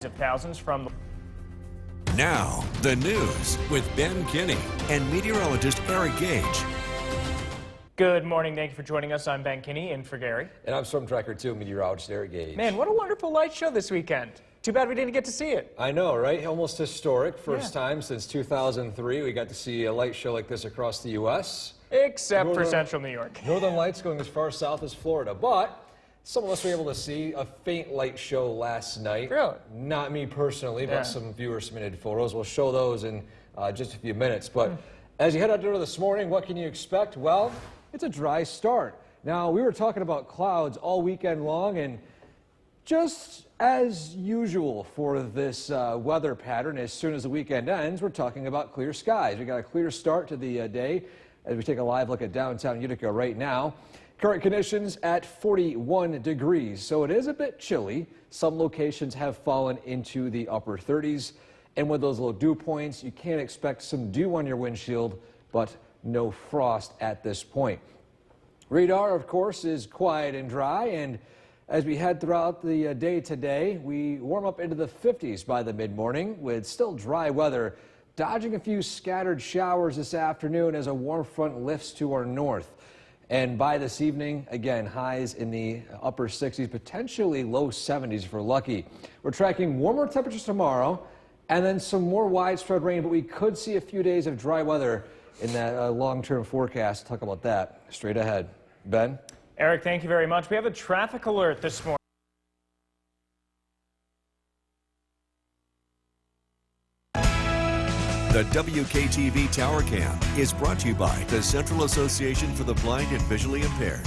of thousands from the... Now, the news with Ben Kinney and meteorologist Eric Gage. Good morning. Thank you for joining us. I'm Ben Kinney in for Gary. And I'm Storm Tracker 2 meteorologist Eric Gage. Man, what a wonderful light show this weekend. Too bad we didn't get to see it. I know, right? Almost historic. First time since 2003 we got to see a light show like this across the U.S. Except for Central New York. Northern Lights going as far south as Florida. But some of us were able to see a faint light show last night. Really? Not me personally, but some viewer submitted photos. We'll show those in just a few minutes. But as you head out there this morning, what can you expect? Well, it's a dry start. Now, we were talking about clouds all weekend long, and just as usual for this weather pattern, as soon as the weekend ends, we're talking about clear skies. We got a clear start to the day as we take a live look at downtown Utica right now. Current conditions at 41 degrees, so it is a bit chilly. Some locations have fallen into the upper 30s, and with those low dew points, you can expect some dew on your windshield, but no frost at this point. Radar, of course, is quiet and dry, and as we head throughout the day today, we warm up into the 50s by the mid-morning with still dry weather, dodging a few scattered showers this afternoon as a warm front lifts to our north. And by this evening, again, highs in the upper 60s, potentially low 70s if we're lucky. We're tracking warmer temperatures tomorrow and then some more widespread rain, but we could see a few days of dry weather in that long-term forecast. Talk about that straight ahead. Ben? Eric, thank you very much. We have a traffic alert this morning. The WKTV Tower Cam is brought to you by the Central Association for the Blind and Visually Impaired.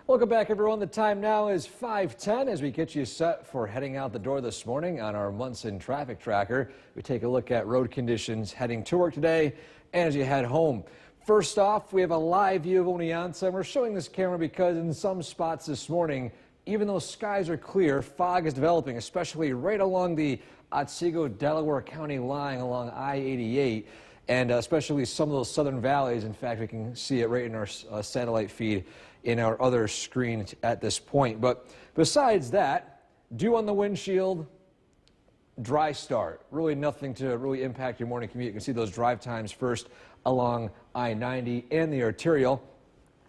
Welcome back, everyone. The time now is 5:10 as we get you set for heading out the door this morning on our Munson Traffic Tracker. We take a look at road conditions heading to work today and as you head home. First off, we have a live view of Oneonta, and we're showing this camera because in some spots this morning, even though skies are clear, fog is developing, especially right along the Otsego-Delaware County line along I-88, and especially some of those southern valleys. In fact, we can see it right in our satellite feed in our other screen at this point. But besides that, dew on the windshield, dry start. Really nothing to really impact your morning commute. You can see those drive times first along I-90 and the arterial.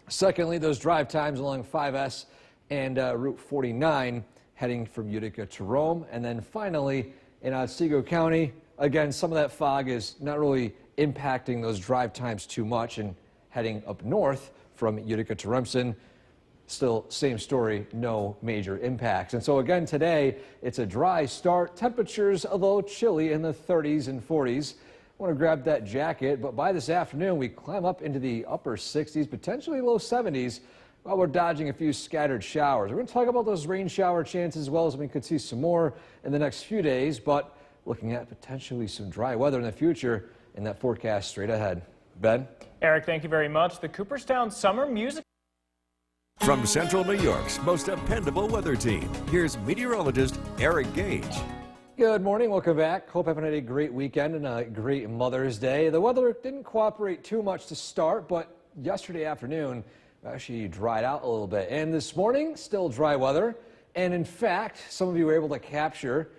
Secondly, those drive times along 5S and Route 49 heading from Utica to Rome. And then finally in Otsego County, again, some of that fog is not really impacting those drive times too much, and heading up north from Utica to Remsen, still same story, no major impacts. And so again today, it's a dry start. Temperatures, although chilly, in the 30s and 40s. I want to grab that jacket, but by this afternoon we climb up into the upper 60s, potentially low 70s. While we're dodging a few scattered showers. We're going to talk about those rain shower chances as well as we could see some more in the next few days, but looking at potentially some dry weather in the future in that forecast straight ahead. Ben? Eric, thank you very much. The Cooperstown Summer Music... From Central New York's most dependable weather team, here's meteorologist Eric Gage. Good morning. Welcome back. Hope everyone had a great weekend and a great Mother's Day. The weather didn't cooperate too much to start, but yesterday afternoon actually dried out a little bit, and this morning still dry weather. And in fact, some of you were able to capture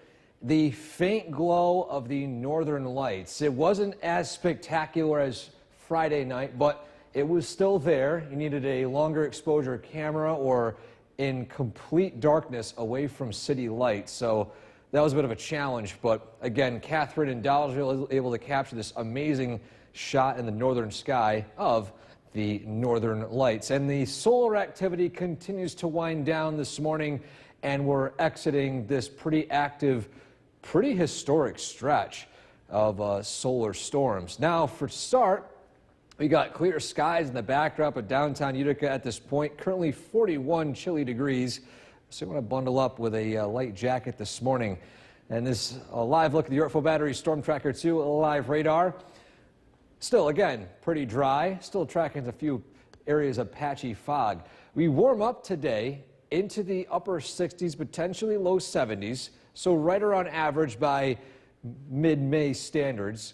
the faint glow of the northern lights. It wasn't as spectacular as Friday night, but it was still there. You needed a longer exposure camera or in complete darkness away from city lights, so that was a bit of a challenge. But again, Catherine and Dollar were able to capture this amazing shot in the northern sky of the northern lights. And the solar activity continues to wind down this morning, and we're exiting this pretty active, pretty historic stretch of solar storms. Now, for start, we got clear skies in the backdrop of downtown Utica at this point, currently 41 chilly degrees. So you want to bundle up with a light jacket this morning. And this live look at the Yorkville Battery Storm Tracker 2 live radar. Still, again, pretty dry, still tracking a few areas of patchy fog. We warm up today into the upper 60s, potentially low 70s, so right around average by mid-May standards.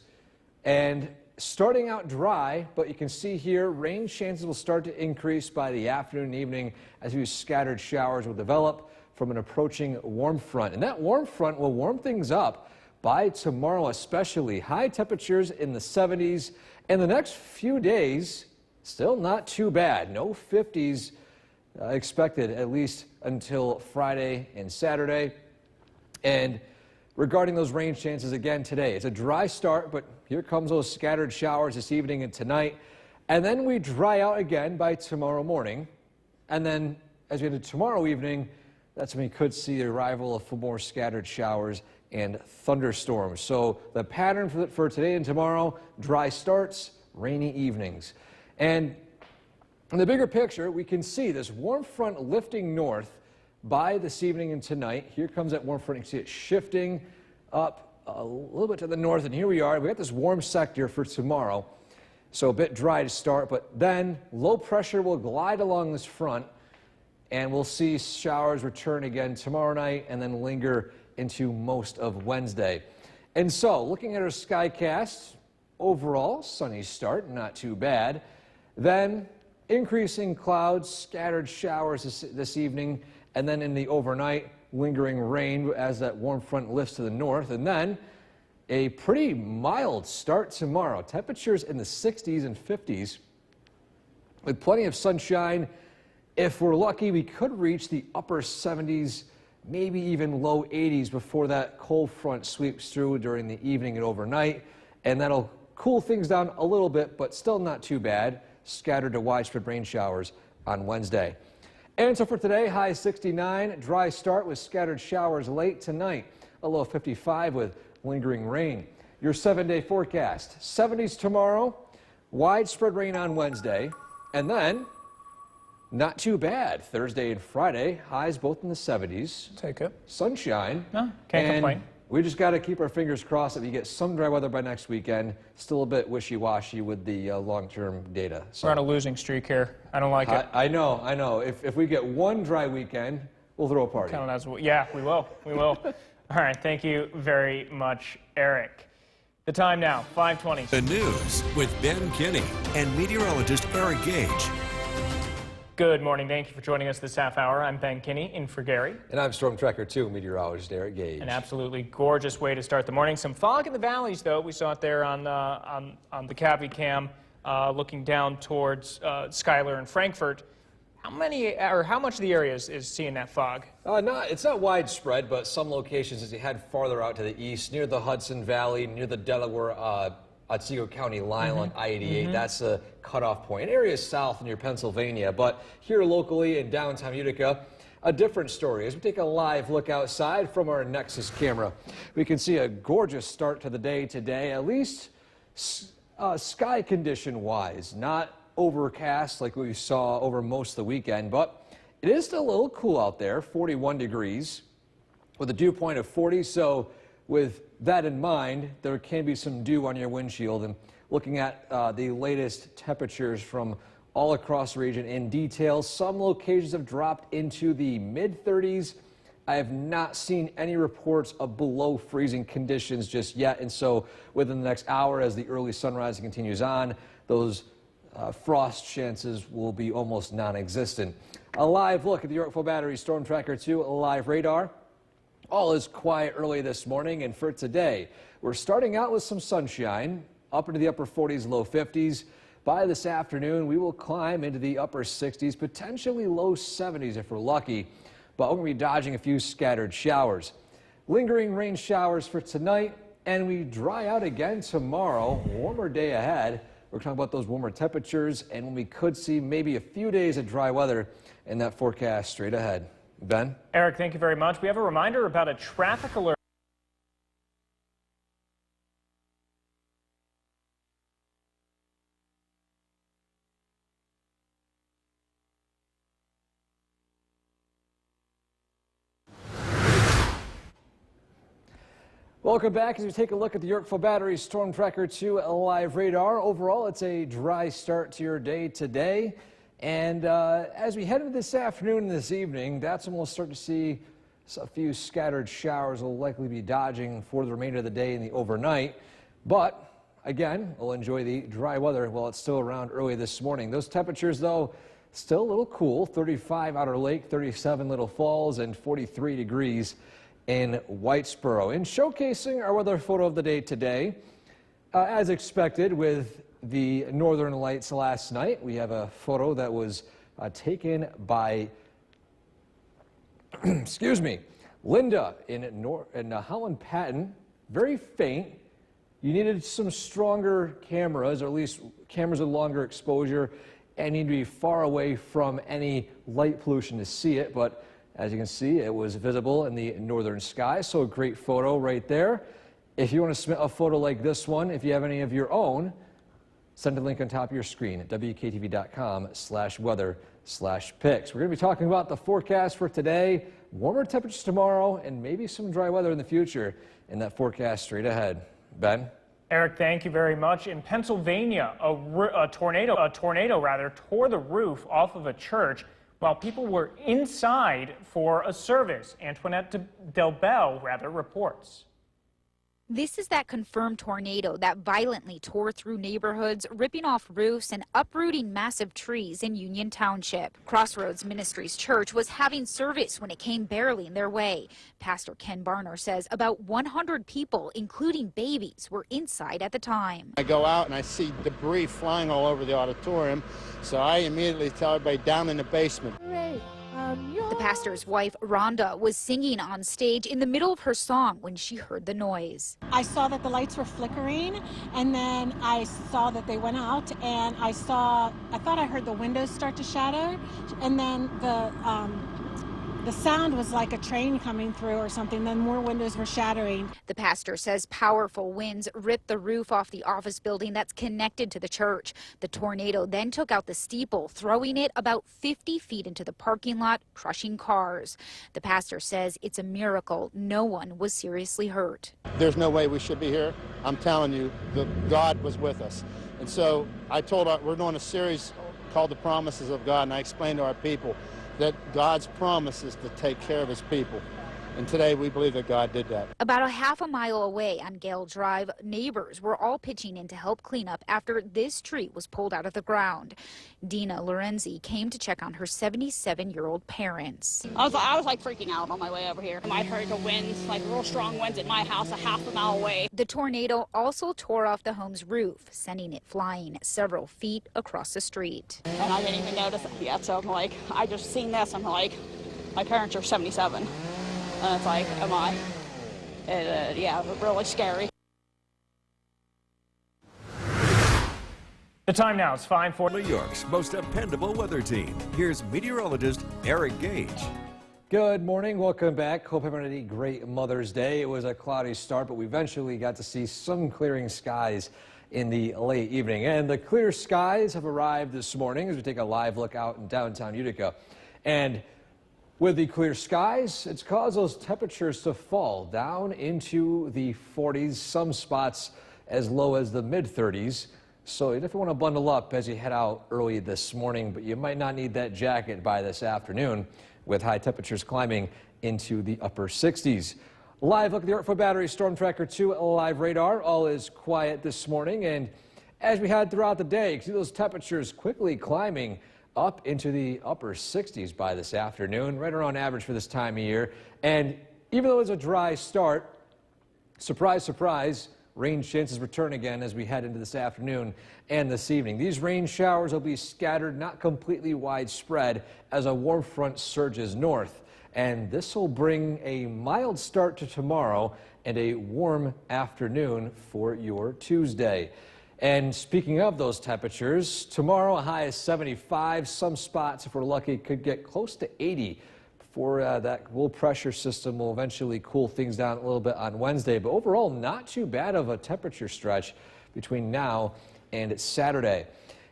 And starting out dry, but you can see here rain chances will start to increase by the afternoon and evening as these scattered showers will develop from an approaching warm front. And that warm front will warm things up by tomorrow, especially high temperatures in the 70s. And the next few days, still not too bad. No 50s expected, at least until Friday and Saturday. And regarding those rain chances again today, it's a dry start, but here comes those scattered showers this evening and tonight. And then we dry out again by tomorrow morning. And then as we get into tomorrow evening, that's when we could see the arrival of more scattered showers and thunderstorms. So the pattern for today and tomorrow, dry starts, rainy evenings. And in the bigger picture, we can see this warm front lifting north by this evening and tonight. Here comes that warm front. You can see it shifting up a little bit to the north, and here we are. We got this warm sector for tomorrow, so a bit dry to start, but then low pressure will glide along this front, and we'll see showers return again tomorrow night and then linger into most of Wednesday. And so, looking at our skycast, overall, sunny start, not too bad. Then, increasing clouds, scattered showers this evening, and then in the overnight, lingering rain as that warm front lifts to the north. And then, a pretty mild start tomorrow. Temperatures in the 60s and 50s with plenty of sunshine. If we're lucky, we could reach the upper 70s, maybe even low 80s before that cold front sweeps through during the evening and overnight. And that'll cool things down a little bit, but still not too bad. Scattered to widespread rain showers on Wednesday. And so for today, high 69, dry start with scattered showers late tonight. A low 55 with lingering rain. Your 7-day forecast, 70s tomorrow, widespread rain on Wednesday, and then not too bad. Thursday and Friday, highs both in the 70s. Take it. Sunshine. No, can't complain. We just got to keep our fingers crossed that we get some dry weather by next weekend. Still a bit wishy-washy with the long-term data. So We're on a losing streak here. I don't like it. I know. If we get one dry weekend, we'll throw a party. Count it as yeah, we will. We will. All right, thank you very much, Eric. The time now, 5:20. The news with Ben Kinney and meteorologist Eric Gage. Good morning. Thank you for joining us this half hour. I'm Ben Kinney in for Gary. And I'm Storm Tracker 2 meteorologist Eric Gage. An absolutely gorgeous way to start the morning. Some fog in the valleys, though. We saw it there on the Cavi cam, looking down towards Schuyler and Frankfort. How much of the area is seeing that fog? It's not widespread, but some locations as you head farther out to the east, near the Hudson Valley, near the Delaware, Otsego County line along I-88. That's a cutoff point. Areas south near Pennsylvania, but here locally in downtown Utica, a different story. As we take a live look outside from our Nexus camera, we can see a gorgeous start to the day today, at least sky condition-wise. Not overcast like we saw over most of the weekend, but it is still a little cool out there, 41 degrees with a dew point of 40. So with that in mind, there can be some dew on your windshield. And looking at the latest temperatures from all across the region in detail, some locations have dropped into the mid-30s. I have not seen any reports of below freezing conditions just yet. And so within the next hour, as the early sunrise continues on, those frost chances will be almost non-existent. A live look at the Yorkville Battery Storm Tracker 2 live radar. All is quiet early this morning, and for today, we're starting out with some sunshine, up into the upper 40s, low 50s. By this afternoon, we will climb into the upper 60s, potentially low 70s if we're lucky, but we're going to be dodging a few scattered showers. Lingering rain showers for tonight, and we dry out again tomorrow. Warmer day ahead. We're talking about those warmer temperatures, and when we could see maybe a few days of dry weather in that forecast straight ahead. Ben? Eric, thank you very much. We have a reminder about a traffic alert. Welcome back as we take a look at the Yorkville Battery Storm Tracker 2 live radar. Overall, it's a dry start to your day today. And as we head into this afternoon and this evening, that's when we'll start to see a few scattered showers will likely be dodging for the remainder of the day and the overnight. But again, we'll enjoy the dry weather while it's still around early this morning. Those temperatures, though, still a little cool. 35 Outer Lake, 37 Little Falls, and 43 degrees in Whitesboro. In showcasing our weather photo of the day today, as expected with the Northern Lights last night, we have a photo that was taken by, excuse me, Linda in Holland Patton. Very faint. You needed some stronger cameras, or at least cameras with longer exposure, and need to be far away from any light pollution to see it. But as you can see, it was visible in the northern sky. So a great photo right there. If you want to submit a photo like this one, if you have any of your own, send a link on top of your screen at wktv.com/weather/pics. We're going to be talking about the forecast for today, warmer temperatures tomorrow, and maybe some dry weather in the future in that forecast straight ahead. Ben? Eric, thank you very much. In Pennsylvania, a tornado tore the roof off of a church while people were inside for a service. Antoinette Del Bell reports. This is that confirmed tornado that violently tore through neighborhoods, ripping off roofs and uprooting massive trees in Union Township. Crossroads Ministries Church was having service when it came barreling their way. Pastor Ken Barner says about 100 people, including babies, were inside at the time. I go out and I see debris flying all over the auditorium, so I immediately tell everybody down in the basement. The pastor's wife, Rhonda, was singing on stage in the middle of her song when she heard the noise. I saw that the lights were flickering, and then I saw that they went out, and I thought I heard the windows start to shatter, and then the sound was like a train coming through or something, then more windows were shattering. The pastor says powerful winds ripped the roof off the office building that's connected to the church. The tornado then took out the steeple, throwing it about 50 feet into the parking lot, crushing cars. The pastor says it's a miracle no one was seriously hurt. There's no way we should be here. I'm telling you, God was with us. And so I told we're doing a series called The Promises of God, and I explained to our people that God's promise is to take care of his people. And today we believe that God did that. About a half a mile away on Gale Drive, neighbors were all pitching in to help clean up after this tree was pulled out of the ground. Dina Lorenzi came to check on her 77-year-old parents. I was like freaking out on my way over here. I heard the winds, like real strong winds at my house a half a mile away. The tornado also tore off the home's roof, sending it flying several feet across the street. And I didn't even notice it yet, so I'm like, I just seen this, I'm like, my parents are 77. And it's like, am I? And, yeah, really scary. The time now is 5:40. New York's most dependable weather team. Here's meteorologist Eric Gage. Good morning. Welcome back. Hope everyone had a great Mother's Day. It was a cloudy start, but we eventually got to see some clearing skies in the late evening. And the clear skies have arrived this morning as we take a live look out in downtown Utica. And with the clear skies, it's caused those temperatures to fall down into the 40s, some spots as low as the mid-30s. So you definitely want to bundle up as you head out early this morning, but you might not need that jacket by this afternoon with high temperatures climbing into the upper 60s. Live look at the Ortford Battery Storm Tracker 2 live radar. All is quiet this morning, and as we had throughout the day, you can see those temperatures quickly climbing up into the upper 60s by this afternoon, right around average for this time of year. And even though it's a dry start, surprise, surprise, rain chances return again as we head into this afternoon and this evening. These rain showers will be scattered, not completely widespread, as a warm front surges north. And this will bring a mild start to tomorrow and a warm afternoon for your Tuesday. And speaking of those temperatures, tomorrow a high of 75. Some spots, if we're lucky, could get close to 80 before that low pressure system will eventually cool things down a little bit on Wednesday. But overall, not too bad of a temperature stretch between now and Saturday.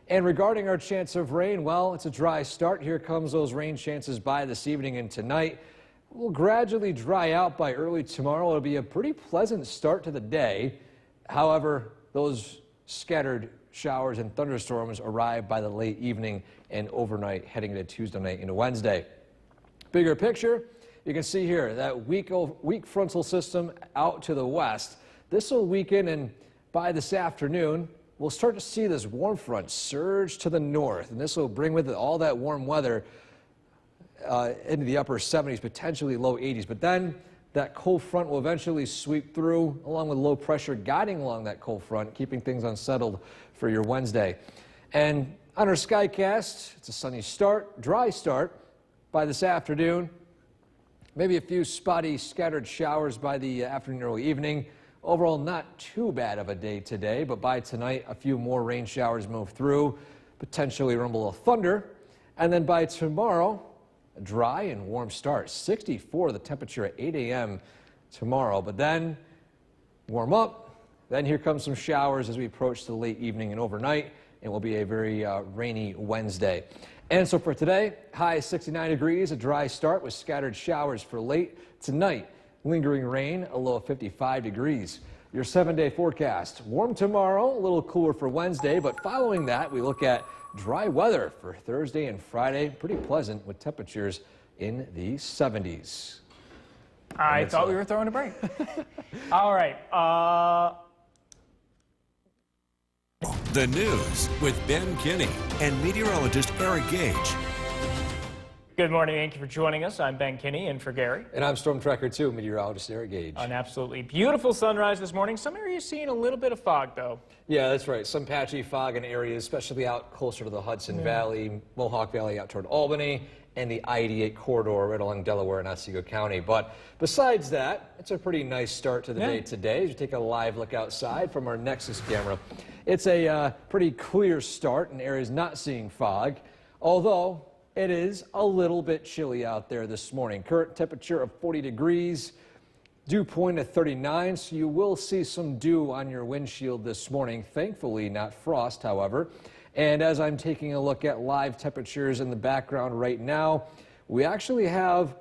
And regarding our chance of rain, well, it's a dry start. Here comes those rain chances by this evening and tonight. Will gradually dry out by early tomorrow. It'll be a pretty pleasant start to the day. However, those scattered showers and thunderstorms arrive by the late evening and overnight, heading into Tuesday night into Wednesday. Bigger picture, you can see here that weak frontal system out to the west. This will weaken and by this afternoon, we'll start to see this warm front surge to the north, and this will bring with it all that warm weather into the upper 70s, potentially low 80s. But then that cold front will eventually sweep through, along with low pressure guiding along that cold front, keeping things unsettled for your Wednesday. And on our Skycast, it's a sunny start, dry start by this afternoon. Maybe a few spotty scattered showers by the afternoon, early evening. Overall, not too bad of a day today, but by tonight, a few more rain showers move through, potentially rumble of thunder. And then by tomorrow, a dry and warm start. 64 the temperature at 8 a.m. tomorrow, but then warm up. Then here comes some showers as we approach the late evening and overnight. It will be a very rainy Wednesday. And so for today, high 69 degrees, a dry start with scattered showers for late tonight. Lingering rain, a low of 55 degrees. Your 7-day forecast. Warm tomorrow, a little cooler for Wednesday, but following that, we look at dry weather for Thursday and Friday. Pretty pleasant with temperatures in the 70s. I thought we were throwing a break. All right. The news with Ben Kinney and meteorologist Eric Gage. Good morning. Thank you for joining us. I'm Ben Kinney in for Gary. And I'm Storm Tracker 2, meteorologist Eric Gage. An absolutely beautiful sunrise this morning. Some areas seeing a little bit of fog, though. Yeah, that's right. Some patchy fog in areas, especially out closer to the Hudson Valley, Mohawk Valley out toward Albany, and the I-88 corridor right along Delaware and Otsego County. But besides that, it's a pretty nice start to the day today. As you take a live look outside from our Nexus camera, it's a pretty clear start in areas not seeing fog, although it is a little bit chilly out there this morning. Current temperature of 40 degrees, dew point at 39, so you will see some dew on your windshield this morning. Thankfully, not frost, however. And as I'm taking a look at live temperatures in the background right now, we actually have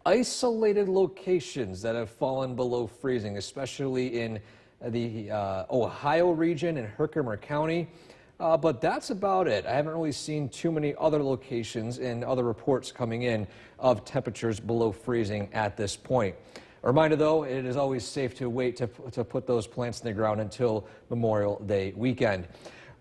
isolated locations that have fallen below freezing, especially in the Ohio region and Herkimer County. But that's about it. I haven't really seen too many other locations and other reports coming in of temperatures below freezing at this point. A reminder, though, it is always safe to wait to put those plants in the ground until Memorial Day weekend.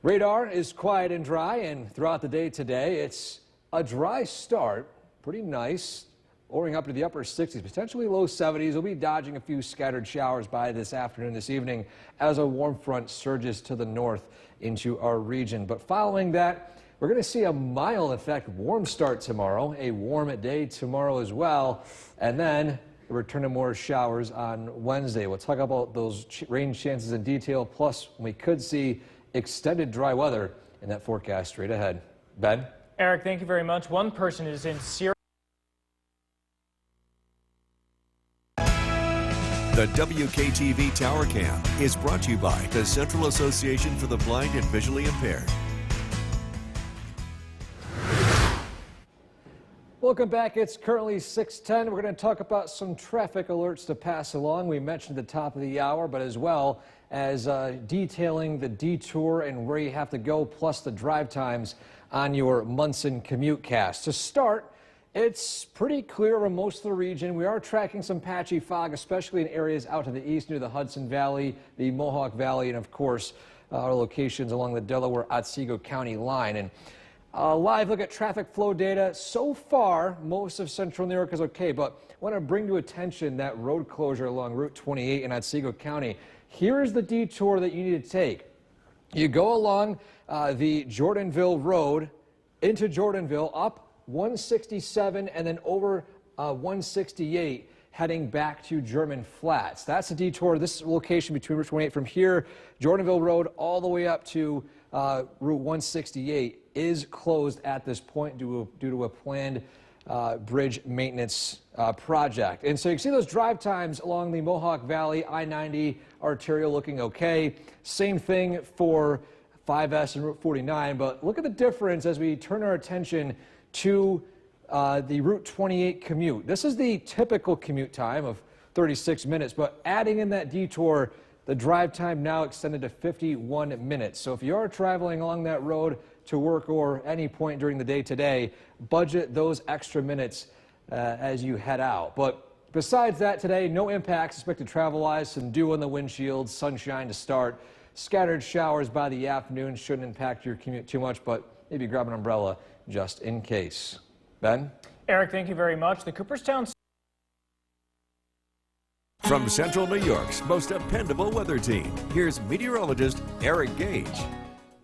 Radar is quiet and dry, and throughout the day today, it's a dry start, pretty nice, oring up to the upper 60s, potentially low 70s. We'll be dodging a few scattered showers by this afternoon, this evening, as a warm front surges to the north into our region. But following that, we're going to see a mild, in fact, warm start tomorrow, a warm day tomorrow as well, and then the return of more showers on Wednesday. We'll talk about those rain chances in detail, plus we could see extended dry weather in that forecast straight ahead. Ben? Eric, thank you very much. One person is in serious. The WKTV Tower Cam is brought to you by the Central Association for the Blind and Visually Impaired. Welcome back. It's currently 6:10. We're going to talk about some traffic alerts to pass along. We mentioned at the top of the hour, but as well as detailing the detour and where you have to go, plus the drive times on your Munson commute cast. To start, it's pretty clear over most of the region. We are tracking some patchy fog, especially in areas out to the east near the Hudson Valley, the Mohawk Valley, and of course, our locations along the Delaware-Otsego County line. And a live look at traffic flow data. So far, most of central New York is okay, but I want to bring to attention that road closure along Route 28 in Otsego County. Here's the detour that you need to take. You go along the Jordanville Road into Jordanville, up 167, and then over 168, heading back to German Flats. That's the detour. This location between Route 28 from here, Jordanville Road, all the way up to Route 168 is closed at this point due to a planned bridge maintenance project. And so you can see those drive times along the Mohawk Valley I-90 arterial looking okay. Same thing for 5S and Route 49, but look at the difference as we turn our attention to the Route 28 commute. This is the typical commute time of 36 minutes, but adding in that detour, the drive time now extended to 51 minutes. So if you are traveling along that road to work or any point during the day today, budget those extra minutes as you head out. But Besides that, today, no impacts expected travel-wise. Some dew on the windshield, sunshine to start. Scattered showers by the afternoon shouldn't impact your commute too much, but maybe grab an umbrella just in case. Ben? Eric, thank you very much. The Cooperstown. From Central New York's most dependable weather team, here's meteorologist Eric Gage.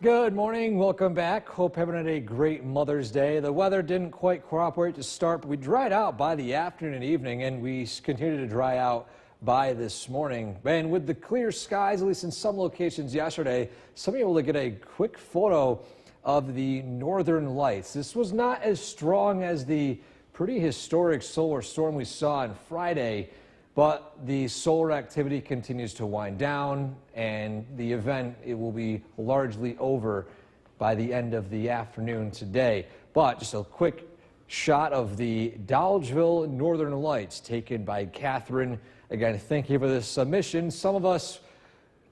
Good morning. Welcome back. Hope everyone had a great Mother's Day. The weather didn't quite cooperate to start, but we dried out by the afternoon and evening, and we continue to dry out by this morning. And with the clear skies, at least in some locations yesterday, some of you were able to get a quick photo of the northern lights. This was not as strong as the pretty historic solar storm we saw on Friday, but the solar activity continues to wind down, and the event, it will be largely over by the end of the afternoon today. But just a quick shot of the Dolgeville Northern Lights taken by Catherine. Again, thank you for this submission. Some of us,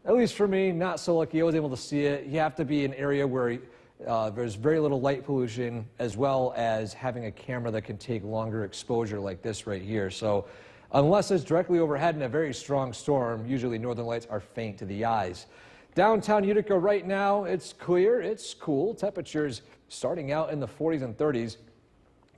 at least for me, not so lucky I was able to see it. You have to be in an area where there's very little light pollution, as well as having a camera that can take longer exposure like this right here. So unless it's directly overhead in a very strong storm, usually northern lights are faint to the eyes. Downtown Utica right now, it's clear, it's cool. Temperatures starting out in the 40s and 30s.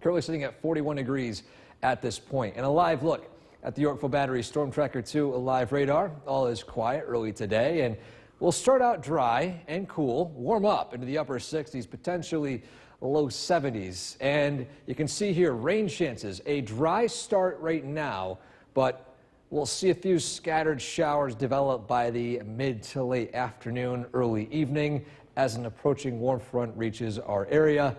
Currently sitting at 41 degrees at this point. And a live look at the Yorkville Battery Storm Tracker 2 live radar. All is quiet early today, and we'll start out dry and cool, warm up into the upper 60s, potentially low 70s. And you can see here rain chances, a dry start right now, but we'll see a few scattered showers develop by the mid to late afternoon, early evening as an approaching warm front reaches our area.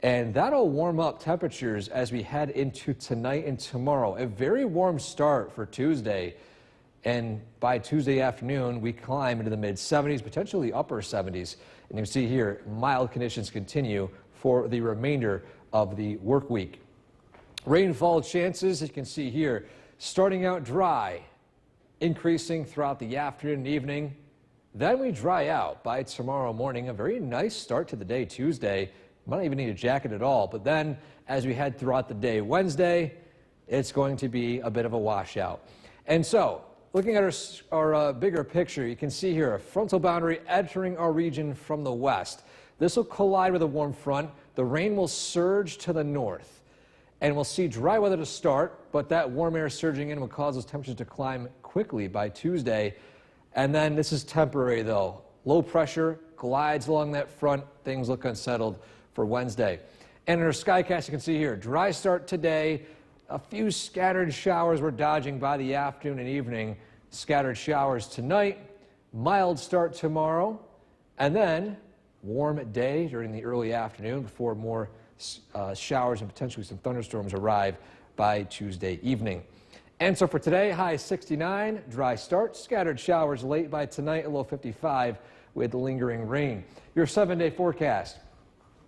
And that'll warm up temperatures as we head into tonight and tomorrow. A very warm start for Tuesday. And by Tuesday afternoon, we climb into the mid 70s, potentially upper 70s. And you can see here, mild conditions continue for the remainder of the work week. Rainfall chances, as you can see here, starting out dry, increasing throughout the afternoon and evening. Then we dry out by tomorrow morning. A very nice start to the day Tuesday. Might not even need a jacket at all. But then as we head throughout the day Wednesday, it's going to be a bit of a washout. And so, looking at our bigger picture, you can see here a frontal boundary entering our region from the west. This will collide with a warm front. The rain will surge to the north. And we'll see dry weather to start, but that warm air surging in will cause those temperatures to climb quickly by Tuesday. And then this is temporary, though. Low pressure glides along that front. Things look unsettled for Wednesday. And in our skycast, you can see here, dry start today. A few scattered showers we're dodging by the afternoon and evening. Scattered showers tonight. Mild start tomorrow. And then warm day during the early afternoon before more showers and potentially some thunderstorms arrive by Tuesday evening. And so for today, high 69, dry start, scattered showers late by tonight, a low 55 with lingering rain. Your 7-day forecast.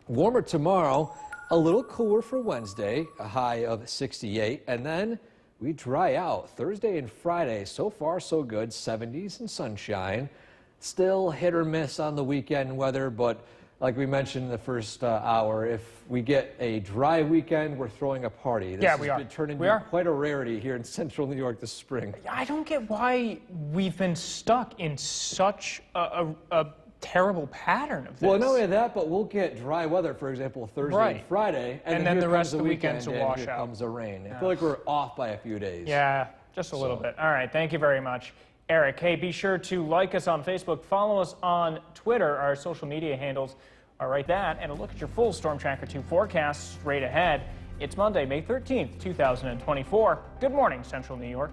Warmer tomorrow, a little cooler for Wednesday, a high of 68, and then we dry out Thursday and Friday. So far, so good, 70s and sunshine. Still hit or miss on the weekend weather, but like we mentioned in the first hour, if we get a dry weekend, we're throwing a party. This Yeah, we are. Been turned into quite a rarity here in central New York this spring. I don't get why we've been stuck in such a terrible pattern of this. Well, not only that, but we'll get dry weather, for example, Thursday and Friday. And then the rest of the weekends will wash here out. Comes the rain. I feel like we're off by a few days. Yeah, just a little bit. All right, thank you very much, Eric. Hey, be sure to like us on Facebook, follow us on Twitter. Our social media handles are right there, and a look at your full Storm Tracker 2 forecast straight ahead. It's Monday, May 13th, 2024. Good morning, Central New York.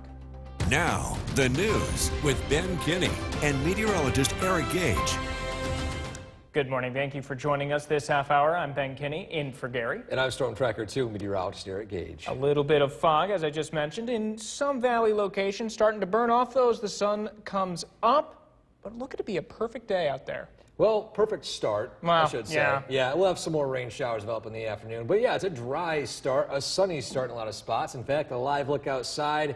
Now, the news with Ben Kinney and meteorologist Eric Gage. Good morning. Thank you for joining us this half hour. I'm Ben Kinney, in for Gary. And I'm Storm Tracker 2 meteorologist Eric Gage. A little bit of fog, as I just mentioned, in some valley locations. Starting to burn off those. The sun comes up, but look at it be a perfect day out there. Well, perfect start, Well, I should say. Yeah, we'll have some more rain showers develop in the afternoon. But yeah, it's a dry start, a sunny start in a lot of spots. In fact, a live look outside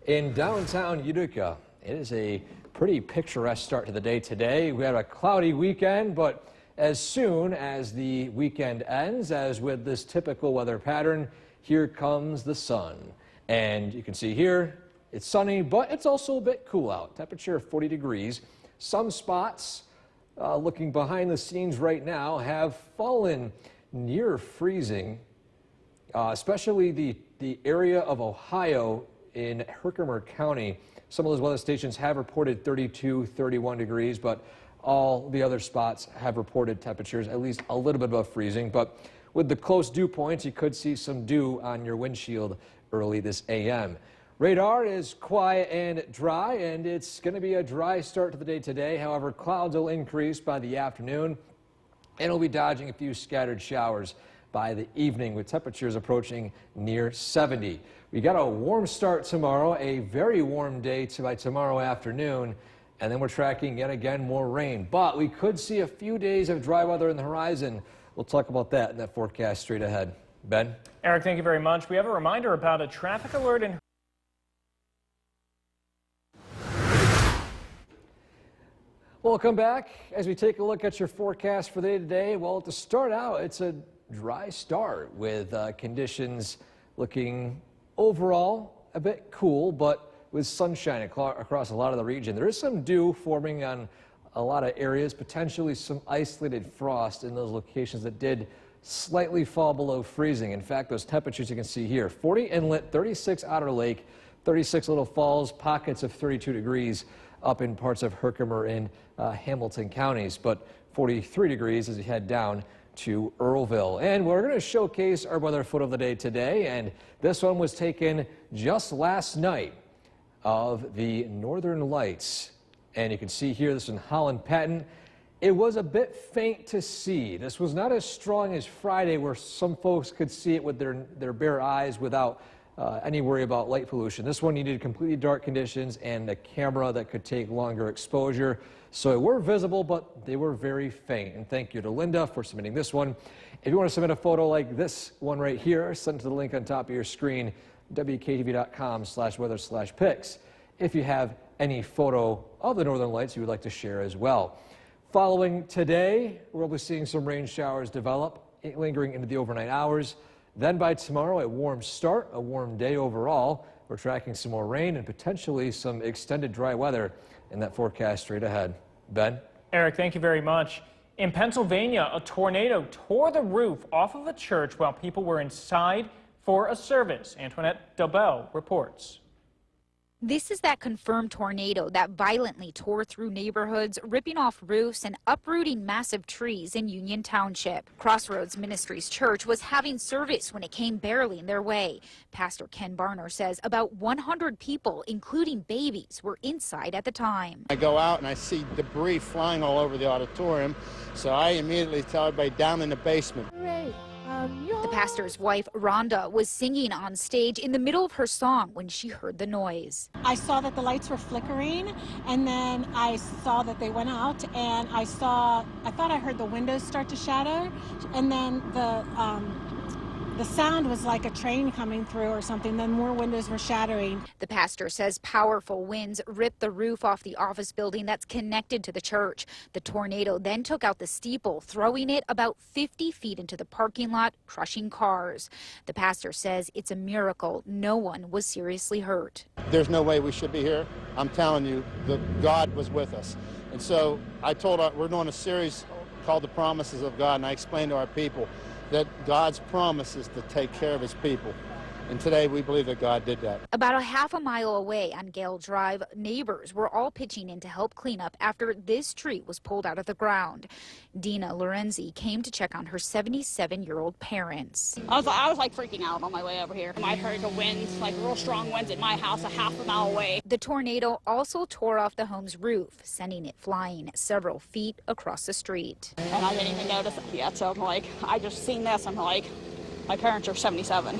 in downtown Utica. It is a pretty picturesque start to the day today. We had a cloudy weekend, but as soon as the weekend ends, as with this typical weather pattern, here comes the sun. And you can see here, it's sunny, but it's also a bit cool out. Temperature of 40 degrees. Some spots, looking behind the scenes right now, have fallen near freezing, especially the area of Ohio in Herkimer County. Some of those weather stations have reported 32, 31 degrees, but all the other spots have reported temperatures at least a little bit above freezing. But with the close dew points, you could see some dew on your windshield early this a.m. Radar is quiet and dry, and it's going to be a dry start to the day today. However, clouds will increase by the afternoon, and we'll be dodging a few scattered showers by the evening, with temperatures approaching near 70. We got a warm start tomorrow, a very warm day by tomorrow afternoon, and then we're tracking yet again more rain. But we could see a few days of dry weather in the horizon. We'll talk about that in that forecast straight ahead. Ben? Eric, thank you very much. We have a reminder about a traffic alert in Welcome back as we take a look at your forecast for the day today. Well, to start out, it's a dry start with conditions looking overall a bit cool, but with sunshine across a lot of the region. There is some dew forming on a lot of areas, potentially some isolated frost in those locations that did slightly fall below freezing. In fact, those temperatures you can see here, 40 inlet, 36 Otter Lake, 36 Little Falls, pockets of 32 degrees up in parts of Herkimer and Hamilton counties, but 43 degrees as you head down to Earlville. And we're going to showcase our weather photo of the day today, and this one was taken just last night of the Northern Lights. And you can see here, this is in Holland Patton. It was a bit faint to see. This was not as strong as Friday, where some folks could see it with their bare eyes without any worry about light pollution. This one needed completely dark conditions and a camera that could take longer exposure. So it were visible, but they were very faint. And thank you to Linda for submitting this one. If you want to submit a photo like this one right here, send it to the link on top of your screen, WKTV.com/weather/pics. If you have any photo of the Northern Lights you would like to share as well. Following today, we'll be seeing some rain showers develop, lingering into the overnight hours. Then by tomorrow, a warm start, a warm day overall. We're tracking some more rain and potentially some extended dry weather in that forecast straight ahead. Ben? Eric, thank you very much. In Pennsylvania, a tornado tore the roof off of a church while people were inside for a service. Antoinette Dobell reports. This is that confirmed tornado that violently tore through neighborhoods, ripping off roofs and uprooting massive trees in Union Township. Crossroads Ministries Church was having service when it came barreling their way. Pastor Ken Barner says about 100 people, including babies, were inside at the time. I go out and I see debris flying all over the auditorium, so I immediately tell everybody down in the basement. The pastor's wife, Rhonda, was singing on stage in the middle of her song when she heard the noise. I saw that the lights were flickering, and then I saw that they went out, and I thought I heard the windows start to shatter, and then the sound was like a train coming through or something. Then more windows were shattering. The pastor says powerful winds ripped the roof off the office building that's connected to the church. The tornado then took out the steeple, throwing it about 50 feet into the parking lot, crushing cars. The pastor says it's a miracle no one was seriously hurt. There's no way we should be here. I'm telling you, God was with us. And so I told we're doing a series called The Promises of God, and I explained to our people that God's promise is to take care of his people. And today we believe that God did that. About a half a mile away on Gale Drive, neighbors were all pitching in to help clean up after this tree was pulled out of the ground. Dina Lorenzi came to check on her 77-year-old parents. I was like freaking out on my way over here. I heard the winds, like real strong winds at my house a half a mile away. The tornado also tore off the home's roof, sending it flying several feet across the street. And I didn't even notice it yet, so I'm like, I just seen this, I'm like, my parents are 77.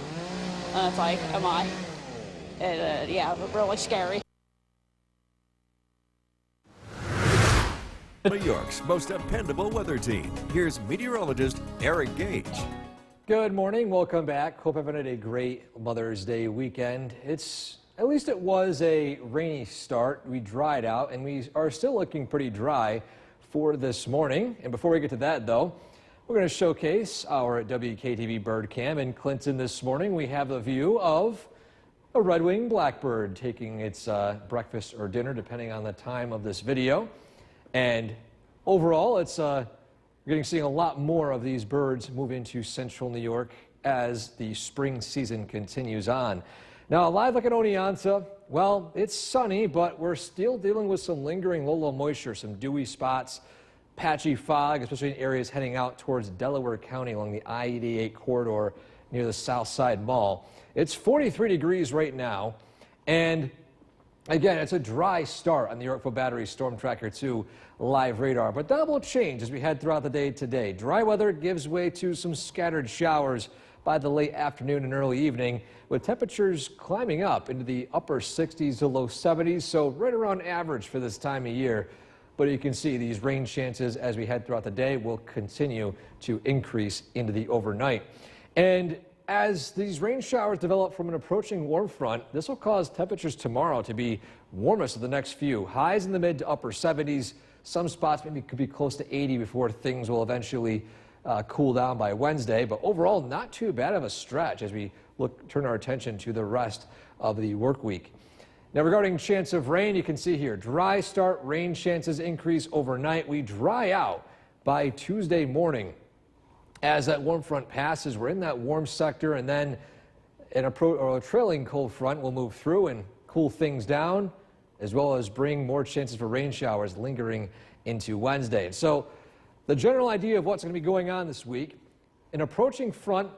And it's like, am I? Yeah, really scary. New York's most dependable weather team. Here's meteorologist Eric Gage. Good morning. Welcome back. Hope everyone had a great Mother's Day weekend. At least it was a rainy start. We dried out, and we are still looking pretty dry for this morning. And before we get to that, though, we're going to showcase our WKTV bird cam in Clinton this morning. We have a view of a red-winged blackbird taking its breakfast or dinner, depending on the time of this video. And overall, it's you're getting seeing a lot more of these birds move into central New York as the spring season continues on. Now, a live look at Oneonta. Well, it's sunny, but we're still dealing with some lingering low moisture, some dewy spots, patchy fog, especially in areas heading out towards Delaware County along the I-88 corridor near the South Side Mall. It's 43 degrees right now, and again, it's a dry start on the Yorkville Battery Storm Tracker 2 live radar, but that will change as we head throughout the day today. Dry weather gives way to some scattered showers by the late afternoon and early evening, with temperatures climbing up into the upper 60s to low 70s, so right around average for this time of year. But you can see these rain chances as we head throughout the day will continue to increase into the overnight. And as these rain showers develop from an approaching warm front, this will cause temperatures tomorrow to be warmest of the next few. Highs in the mid to upper 70s. Some spots maybe could be close to 80 before things will eventually cool down by Wednesday. But overall, not too bad of a stretch as we turn our attention to the rest of the work week. Now, regarding chance of rain, you can see here, dry start, rain chances increase overnight. We dry out by Tuesday morning. As that warm front passes, we're in that warm sector, and then a trailing cold front will move through and cool things down, as well as bring more chances for rain showers lingering into Wednesday. And so the general idea of what's going to be going on this week, an approaching front,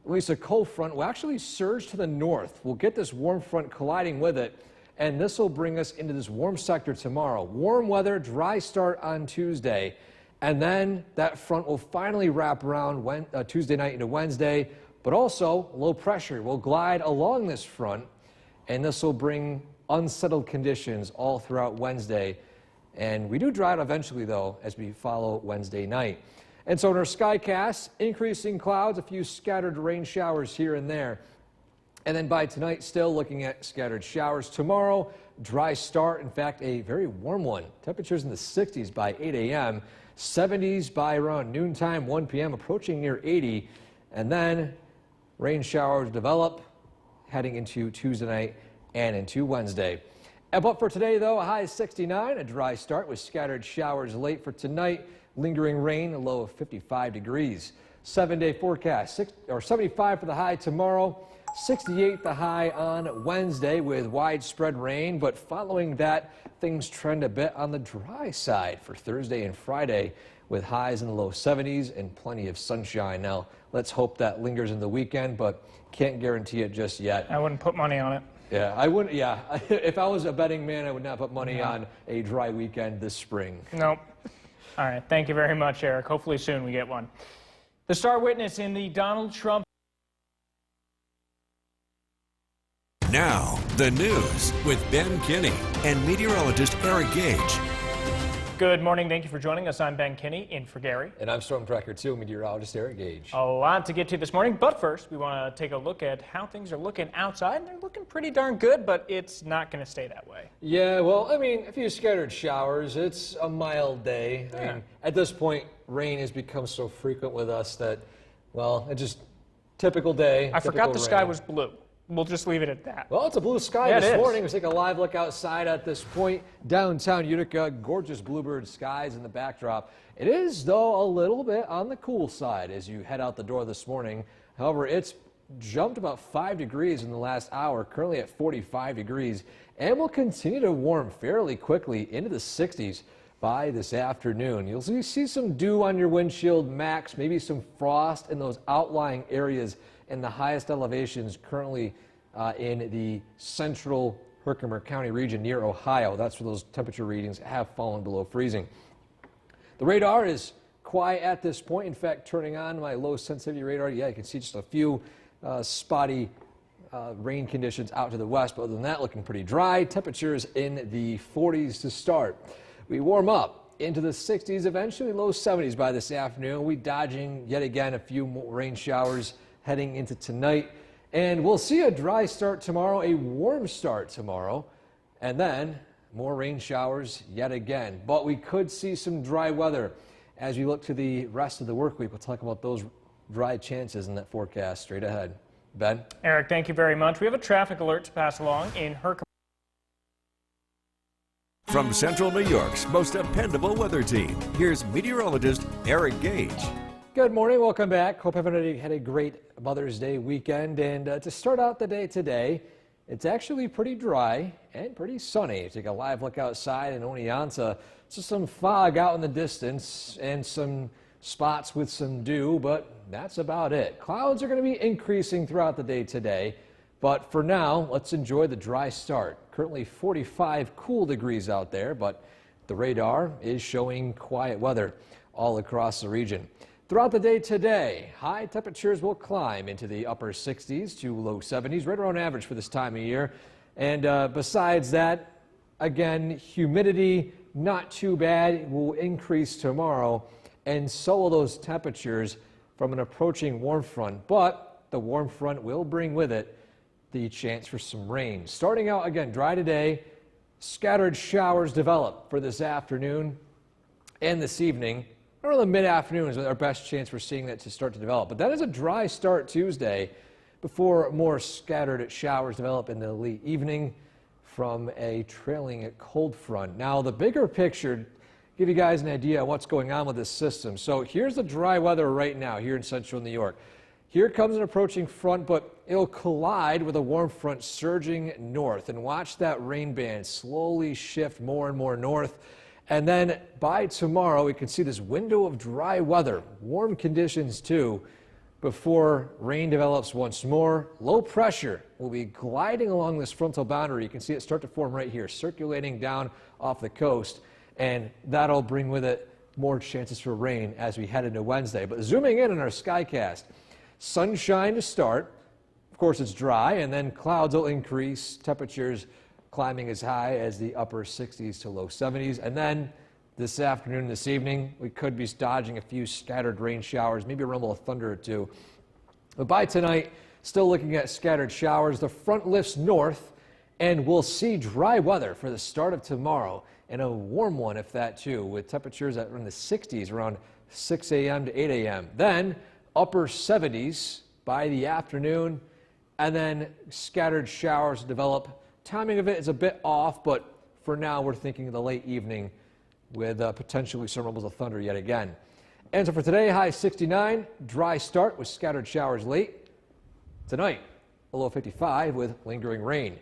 at least a cold front, will actually surge to the north. We'll get this warm front colliding with it, and this will bring us into this warm sector tomorrow. Warm weather, dry start on Tuesday. And then that front will finally wrap around Tuesday night into Wednesday, but also low pressure will glide along this front, and this will bring unsettled conditions all throughout Wednesday. And we do dry out eventually, though, as we follow Wednesday night. And so in our skycast, increasing clouds, a few scattered rain showers here and there. And then by tonight, still looking at scattered showers. Tomorrow, dry start, in fact, a very warm one. Temperatures in the 60s by 8 a.m., 70s by around noontime, 1 p.m., approaching near 80. And then rain showers develop heading into Tuesday night and into Wednesday. But for today, though, a high of 69, a dry start with scattered showers late for tonight, lingering rain, a low of 55 degrees. 7-day forecast, 75 for the high tomorrow, 68 the high on Wednesday with widespread rain, but following that, things trend a bit on the dry side for Thursday and Friday with highs in the low 70s and plenty of sunshine. Now, let's hope that lingers in the weekend, but can't guarantee it just yet. I wouldn't put money on it. Yeah, I wouldn't. Yeah, if I was a betting man, I would not put money on a dry weekend this spring. Nope. All right. Thank you very much, Eric. Hopefully soon we get one. The star witness in the Donald Trump. Now, the news with Ben Kinney and meteorologist Eric Gage. Good morning. Thank you for joining us. I'm Ben Kinney, in for Gary. And I'm Storm Tracker 2 meteorologist Eric Gage. A lot to get to this morning, but first we want to take a look at how things are looking outside. They're looking pretty darn good, but it's not going to stay that way. Yeah, well, I mean, a few scattered showers. It's a mild day. I mean, at this point, rain has become so frequent with us that, well, it's just typical day. I forgot the sky was blue. We'll just leave it at that. Well, it's a blue sky Yeah, this morning. Let's take a live look outside at this point. Downtown Utica, gorgeous bluebird skies in the backdrop. It is, though, a little bit on the cool side as you head out the door this morning. However, it's jumped about 5 degrees in the last hour, currently at 45 degrees, and will continue to warm fairly quickly into the 60s by this afternoon. You'll see some dew on your windshield, max, maybe some frost in those outlying areas in the highest elevations currently in the central Herkimer County region near Ohio. That's where those temperature readings have fallen below freezing. The radar is quiet at this point. In fact, turning on my low sensitivity radar, yeah, you can see just a few spotty rain conditions out to the west, but other than that, looking pretty dry. Temperatures in the 40s to start. We warm up into the 60s, eventually low 70s by this afternoon. We dodging yet again a few more rain showers heading into tonight, and we'll see a dry start tomorrow, a warm start tomorrow, and then more rain showers yet again. But we could see some dry weather as we look to the rest of the work week. We'll talk about those dry chances in that forecast straight ahead. Ben? Eric, thank you very much. We have a traffic alert to pass along in Herkimer. From Central New York's most dependable weather team, here's meteorologist Eric Gage. Good morning. Welcome back. Hope everybody had a great Mother's Day weekend. And to start out the day today, it's actually pretty dry and pretty sunny. Take a live look outside in Oneonta. Just some fog out in the distance and some spots with some dew, but that's about it. Clouds are going to be increasing throughout the day today. But for now, let's enjoy the dry start. Currently 45 cool degrees out there, but the radar is showing quiet weather all across the region. Throughout the day today, high temperatures will climb into the upper 60s to low 70s, right around average for this time of year. And besides that, again, humidity not too bad. It will increase tomorrow, and so will those temperatures from an approaching warm front. But the warm front will bring with it the chance for some rain. Starting out again dry today, scattered showers develop for this afternoon and this evening. Around the mid-afternoon is our best chance for seeing that to start to develop. But that is a dry start Tuesday before more scattered showers develop in the late evening from a trailing cold front. Now the bigger picture, give you guys an idea of what's going on with this system. So here's the dry weather right now here in central New York. Here comes an approaching front, but it'll collide with a warm front surging north. And watch that rain band slowly shift more and more north. And then by tomorrow, we can see this window of dry weather, warm conditions too, before rain develops once more. Low pressure will be gliding along this frontal boundary. You can see it start to form right here, circulating down off the coast. And that'll bring with it more chances for rain as we head into Wednesday. But zooming in on our Skycast, sunshine to start. Of course, it's dry, and then clouds will increase, temperatures climbing as high as the upper 60s to low 70s. And then this afternoon, this evening, we could be dodging a few scattered rain showers, maybe a rumble of thunder or two. But by tonight, still looking at scattered showers. The front lifts north, and we'll see dry weather for the start of tomorrow, and a warm one, if that too, with temperatures at in the 60s around 6 a.m. to 8 a.m. Then upper 70s by the afternoon, and then scattered showers develop. Timing of it is a bit off, but for now we're thinking of the late evening with potentially some rumbles of thunder yet again. And so for today, high 69, dry start with scattered showers late. Tonight, a low 55 with lingering rain.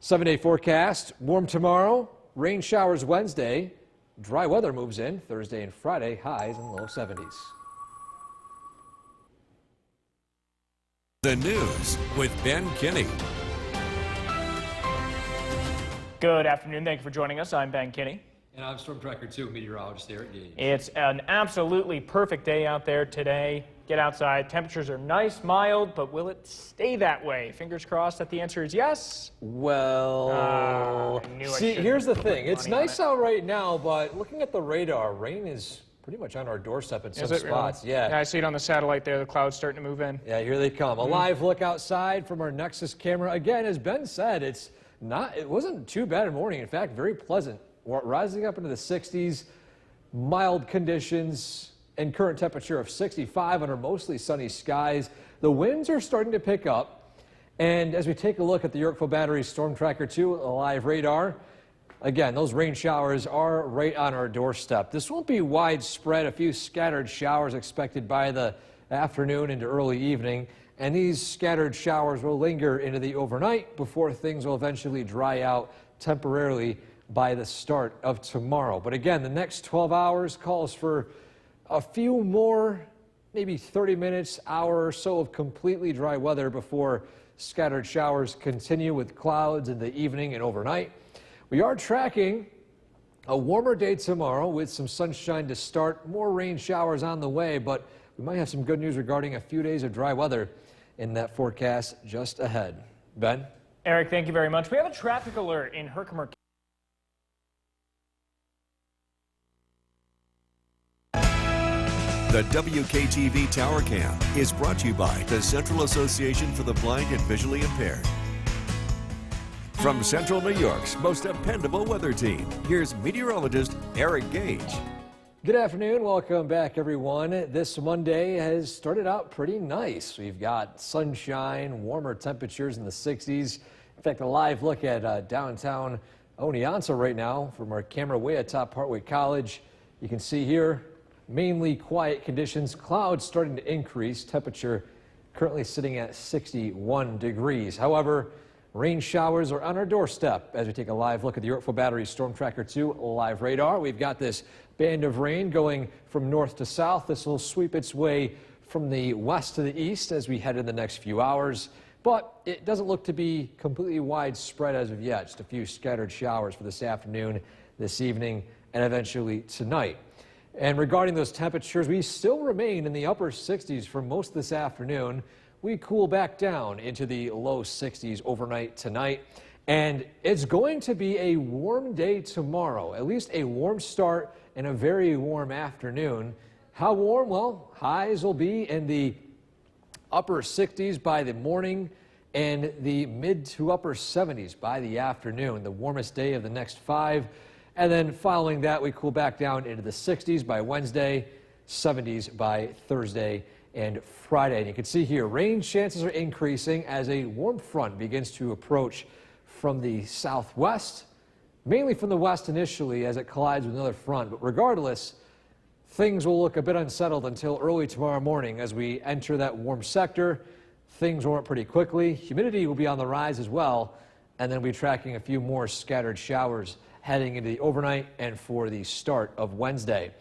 7-day forecast, warm tomorrow, rain showers Wednesday, dry weather moves in Thursday and Friday, highs in low 70s. The news with Ben Kinney. Good afternoon. Thank you for joining us. I'm Ben Kinney. And I'm Storm Tracker 2 meteorologist Eric Gage. It's an absolutely perfect day out there today. Get outside. Temperatures are nice, mild, but will it stay that way? Fingers crossed that the answer is yes. Well, I knew I see, shouldn't here's the put thing. money It's on nice it. out right now, but looking at the radar, rain is pretty much on our doorstep in some Is it spots. really? Yeah. I see it on the satellite there. The clouds starting to move in. Yeah, here they come. A live look outside from our Nexus camera. Again, as Ben said, it wasn't too bad in the morning. In fact, very pleasant. We're rising up into the 60s, mild conditions, and current temperature of 65 under mostly sunny skies. The winds are starting to pick up. And as we take a look at the Yorkville Battery Storm Tracker 2 live radar, again, those rain showers are right on our doorstep. This won't be widespread. A few scattered showers expected by the afternoon into early evening. And these scattered showers will linger into the overnight before things will eventually dry out temporarily by the start of tomorrow. But again, the next 12 hours calls for a few more, maybe 30 minutes, hour or so of completely dry weather before scattered showers continue with clouds in the evening and overnight. We are tracking a warmer day tomorrow with some sunshine to start, more rain showers on the way, but we might have some good news regarding a few days of dry weather in that forecast just ahead. Ben? Eric, thank you very much. We have a traffic alert in Herkimer. The WKTV Tower Cam is brought to you by the Central Association for the Blind and Visually Impaired. From Central New York's most dependable weather team, here's meteorologist Eric Gage. Good afternoon. Welcome back, everyone. This Monday has started out pretty nice. We've got sunshine, warmer temperatures in the 60s. In fact, a live look at downtown Oneonta right now from our camera way atop Parkway College. You can see here mainly quiet conditions, clouds starting to increase, temperature currently sitting at 61 degrees. However, rain showers are on our doorstep as we take a live look at the Yorkville Battery Storm Tracker 2 live radar. We've got this band of rain going from north to south. This will sweep its way from the west to the east as we head in the next few hours. But it doesn't look to be completely widespread as of yet. Just a few scattered showers for this afternoon, this evening, and eventually tonight. And regarding those temperatures, we still remain in the upper 60s for most of this afternoon. We cool back down into the low 60s overnight tonight. And it's going to be a warm day tomorrow, at least a warm start and a very warm afternoon. How warm? Well, highs will be in the upper 60s by the morning and the mid to upper 70s by the afternoon, the warmest day of the next 5. And then following that, we cool back down into the 60s by Wednesday, 70s by Thursday and Friday. And you can see here, rain chances are increasing as a warm front begins to approach from the southwest, mainly from the west initially as it collides with another front. But regardless, things will look a bit unsettled until early tomorrow morning as we enter that warm sector. Things warm up pretty quickly. Humidity will be on the rise as well, and then we'll be tracking a few more scattered showers heading into the overnight and for the start of Wednesday.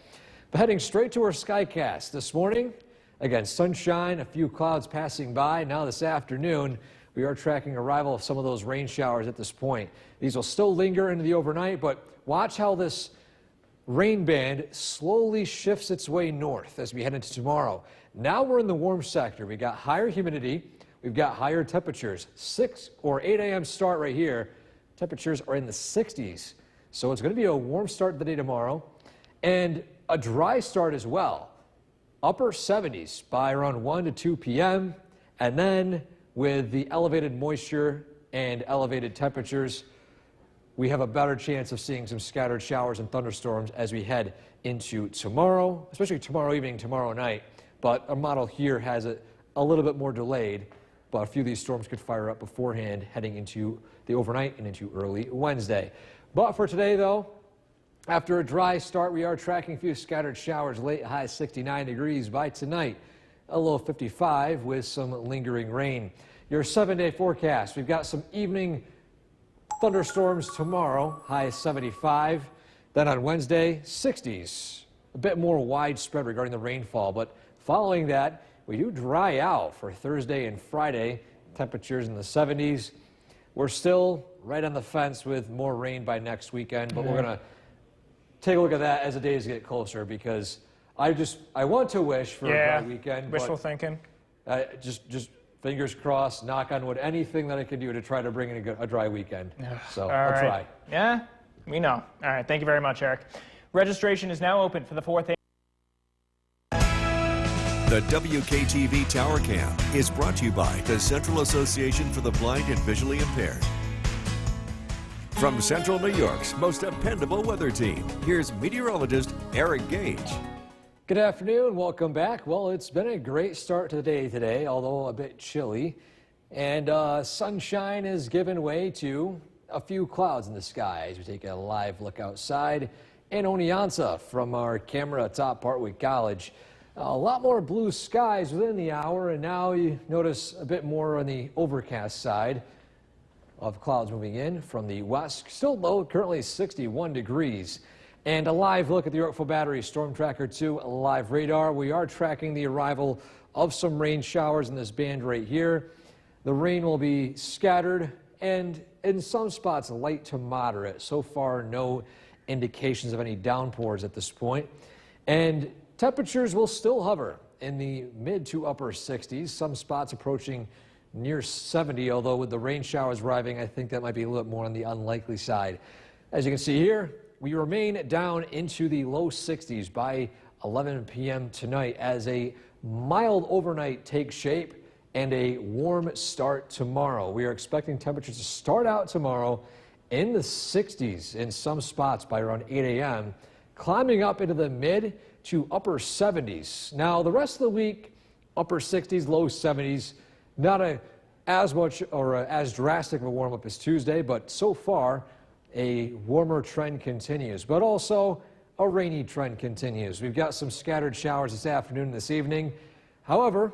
But heading straight to our Skycast this morning, again, sunshine, a few clouds passing by. Now this afternoon, we are tracking arrival of some of those rain showers at this point. These will still linger into the overnight, but watch how this rain band slowly shifts its way north as we head into tomorrow. Now we're in the warm sector. We got higher humidity. We've got higher temperatures. 6 or 8 a.m. start right here. Temperatures are in the 60s. So it's going to be a warm start to the day tomorrow and a dry start as well. Upper 70s by around 1 to 2 p.m. And then with the elevated moisture and elevated temperatures, we have a better chance of seeing some scattered showers and thunderstorms as we head into tomorrow, especially tomorrow evening, tomorrow night. But our model here has it a little bit more delayed, but a few of these storms could fire up beforehand heading into the overnight and into early Wednesday. But for today, though, after a dry start, we are tracking a few scattered showers late, high 69 degrees by tonight, a low 55 with some lingering rain. Your 7-day forecast, we've got some evening thunderstorms tomorrow, high 75. Then on Wednesday, 60s. A bit more widespread regarding the rainfall, but following that, we do dry out for Thursday and Friday. Temperatures in the 70s. We're still right on the fence with more rain by next weekend, but we're going to take a look at that as the days get closer because I want to wish for a dry weekend. Wishful thinking. Just fingers crossed, knock on wood, anything that I can do to try to bring in a dry weekend. So I'll try. Yeah, we know. All right, thank you very much, Eric. Registration is now open for the 4th. The WKTV Tower Cam is brought to you by the Central Association for the Blind and Visually Impaired. From Central New York's most dependable weather team, here's meteorologist Eric Gage. Good afternoon. Welcome back. Well, it's been a great start to the day today, although a bit chilly. And sunshine has given way to a few clouds in the sky as we take a live look outside in Oneonta from our camera atop Parkway College. A lot more blue skies within the hour, and now you notice a bit more on the overcast side of clouds moving in from the west. Still low, currently 61 degrees. And a live look at the Yorkville Battery Storm Tracker 2 live radar. We are tracking the arrival of some rain showers in this band right here. The rain will be scattered and in some spots light to moderate. So far, no indications of any downpours at this point. And temperatures will still hover in the mid to upper 60s, some spots approaching near 70, although with the rain showers arriving, I think that might be a little bit more on the unlikely side. As you can see here, we remain down into the low 60s by 11 p.m. tonight as a mild overnight takes shape and a warm start tomorrow. We are expecting temperatures to start out tomorrow in the 60s in some spots by around 8 a.m. climbing up into the mid to upper 70s. Now, the rest of the week, upper 60s, low 70s. Not as much or as drastic of a warm-up as Tuesday, but so far, a warmer trend continues. But also, a rainy trend continues. We've got some scattered showers this afternoon and this evening. However,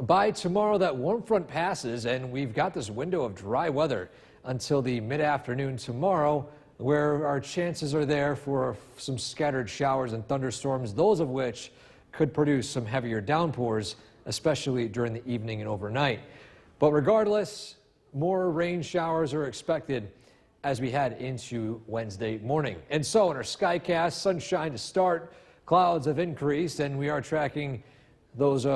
by tomorrow, that warm front passes, and we've got this window of dry weather until the mid-afternoon tomorrow, where our chances are there for some scattered showers and thunderstorms, those of which could produce some heavier downpours, especially during the evening and overnight. But regardless, more rain showers are expected as we head into Wednesday morning. And so in our Skycast, sunshine to start, clouds have increased, and we are tracking those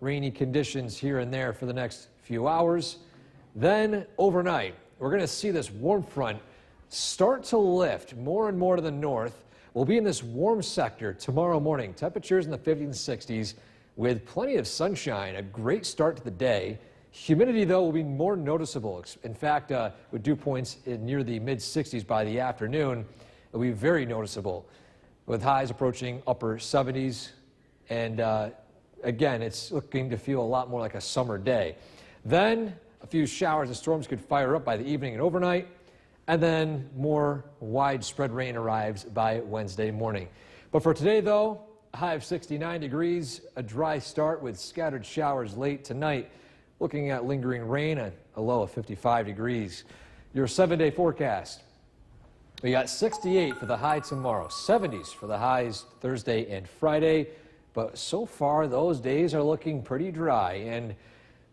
rainy conditions here and there for the next few hours. Then overnight, we're going to see this warm front start to lift more and more to the north. We'll be in this warm sector tomorrow morning. Temperatures in the 50s and 60s with plenty of sunshine, a great start to the day. Humidity, though, will be more noticeable. In fact, with dew points near the mid-60s by the afternoon, it'll be very noticeable with highs approaching upper 70s. And again, it's looking to feel a lot more like a summer day. Then a few showers and storms could fire up by the evening and overnight. And then more widespread rain arrives by Wednesday morning. But for today, though, a high of 69 degrees, a dry start with scattered showers late tonight. Looking at lingering rain and a low of 55 degrees. Your 7-day forecast. We got 68 for the high tomorrow, 70s for the highs Thursday and Friday. But so far, those days are looking pretty dry. And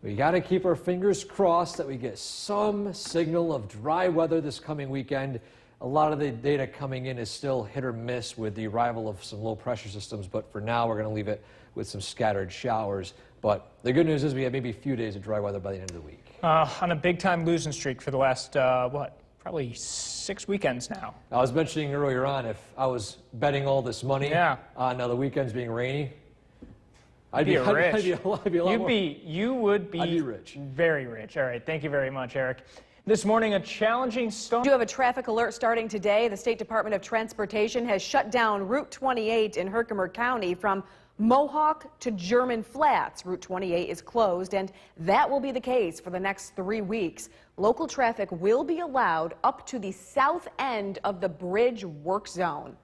we got to keep our fingers crossed that we get some signal of dry weather this coming weekend. A lot of the data coming in is still hit or miss with the arrival of some low pressure systems, but for now we're going to leave it with some scattered showers. But the good news is we have maybe a few days of dry weather by the end of the week. On a big-time losing streak for the last, probably 6 weekends now. I was mentioning earlier on, if I was betting all this money on the weekends being rainy, I'd be rich. You would be rich. Very rich. All right. Thank you very much, Eric. This morning, a challenging storm. You have a traffic alert starting today. The State Department of Transportation has shut down Route 28 in Herkimer County from Mohawk to German Flats. Route 28 is closed, and that will be the case for the next 3 weeks. Local traffic will be allowed up to the south end of the bridge work zone.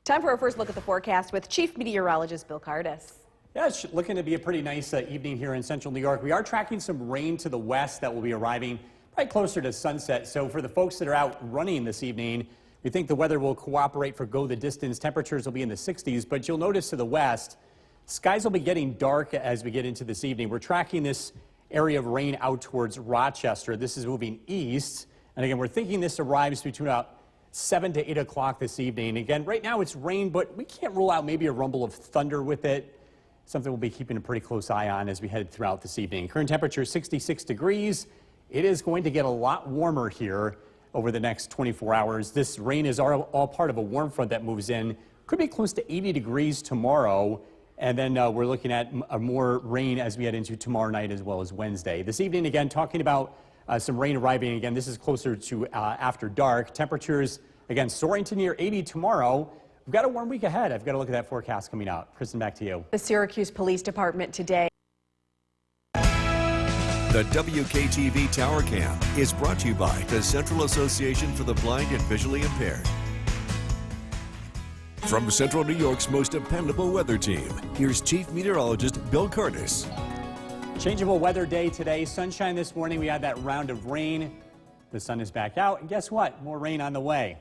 Time for our first look at the forecast with Chief Meteorologist Bill Cardis. Yeah, it's looking to be a pretty nice evening here in central New York. We are tracking some rain to the west that will be arriving right closer to sunset. So for the folks that are out running this evening, we think the weather will cooperate for go the distance. Temperatures will be in the 60s, but you'll notice to the west, skies will be getting dark as we get into this evening. We're tracking this area of rain out towards Rochester. This is moving east. And again, we're thinking this arrives between about 7 to 8 o'clock this evening. Again, right now it's rain, but we can't rule out maybe a rumble of thunder with it. Something we'll be keeping a pretty close eye on as we head throughout this evening. Current temperature 66 degrees. It is going to get a lot warmer here over the next 24 hours. This rain is all part of a warm front that moves in. Could be close to 80 degrees tomorrow. And then we're looking at more rain as we head into tomorrow night as well as Wednesday. This evening, again, talking about some rain arriving. Again, this is closer to after dark. Temperatures, again, soaring to near 80 tomorrow. We've got a warm week ahead. I've got to look at that forecast coming out. Kristen, back to you. The Syracuse Police Department today. The WKTV Tower Cam is brought to you by the Central Association for the Blind and Visually Impaired. From Central New York's most dependable weather team, here's Chief Meteorologist Bill Cardis. Changeable weather day today. Sunshine this morning. We had that round of rain. The sun is back out. And guess what? More rain on the way.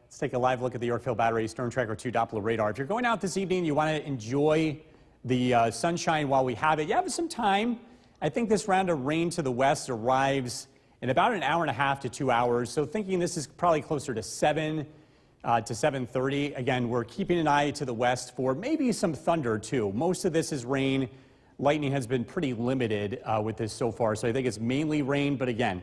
Let's take a live look at the Yorkville Battery Storm Tracker 2 Doppler radar. If you're going out this evening, you want to enjoy the sunshine while we have it. You have some time. I think this round of rain to the west arrives in about an hour and a half to 2 hours. So thinking this is probably closer to 7 to 7:30. Again, we're keeping an eye to the west for maybe some thunder too. Most of this is rain. Lightning has been pretty limited with this so far. So I think it's mainly rain. But again,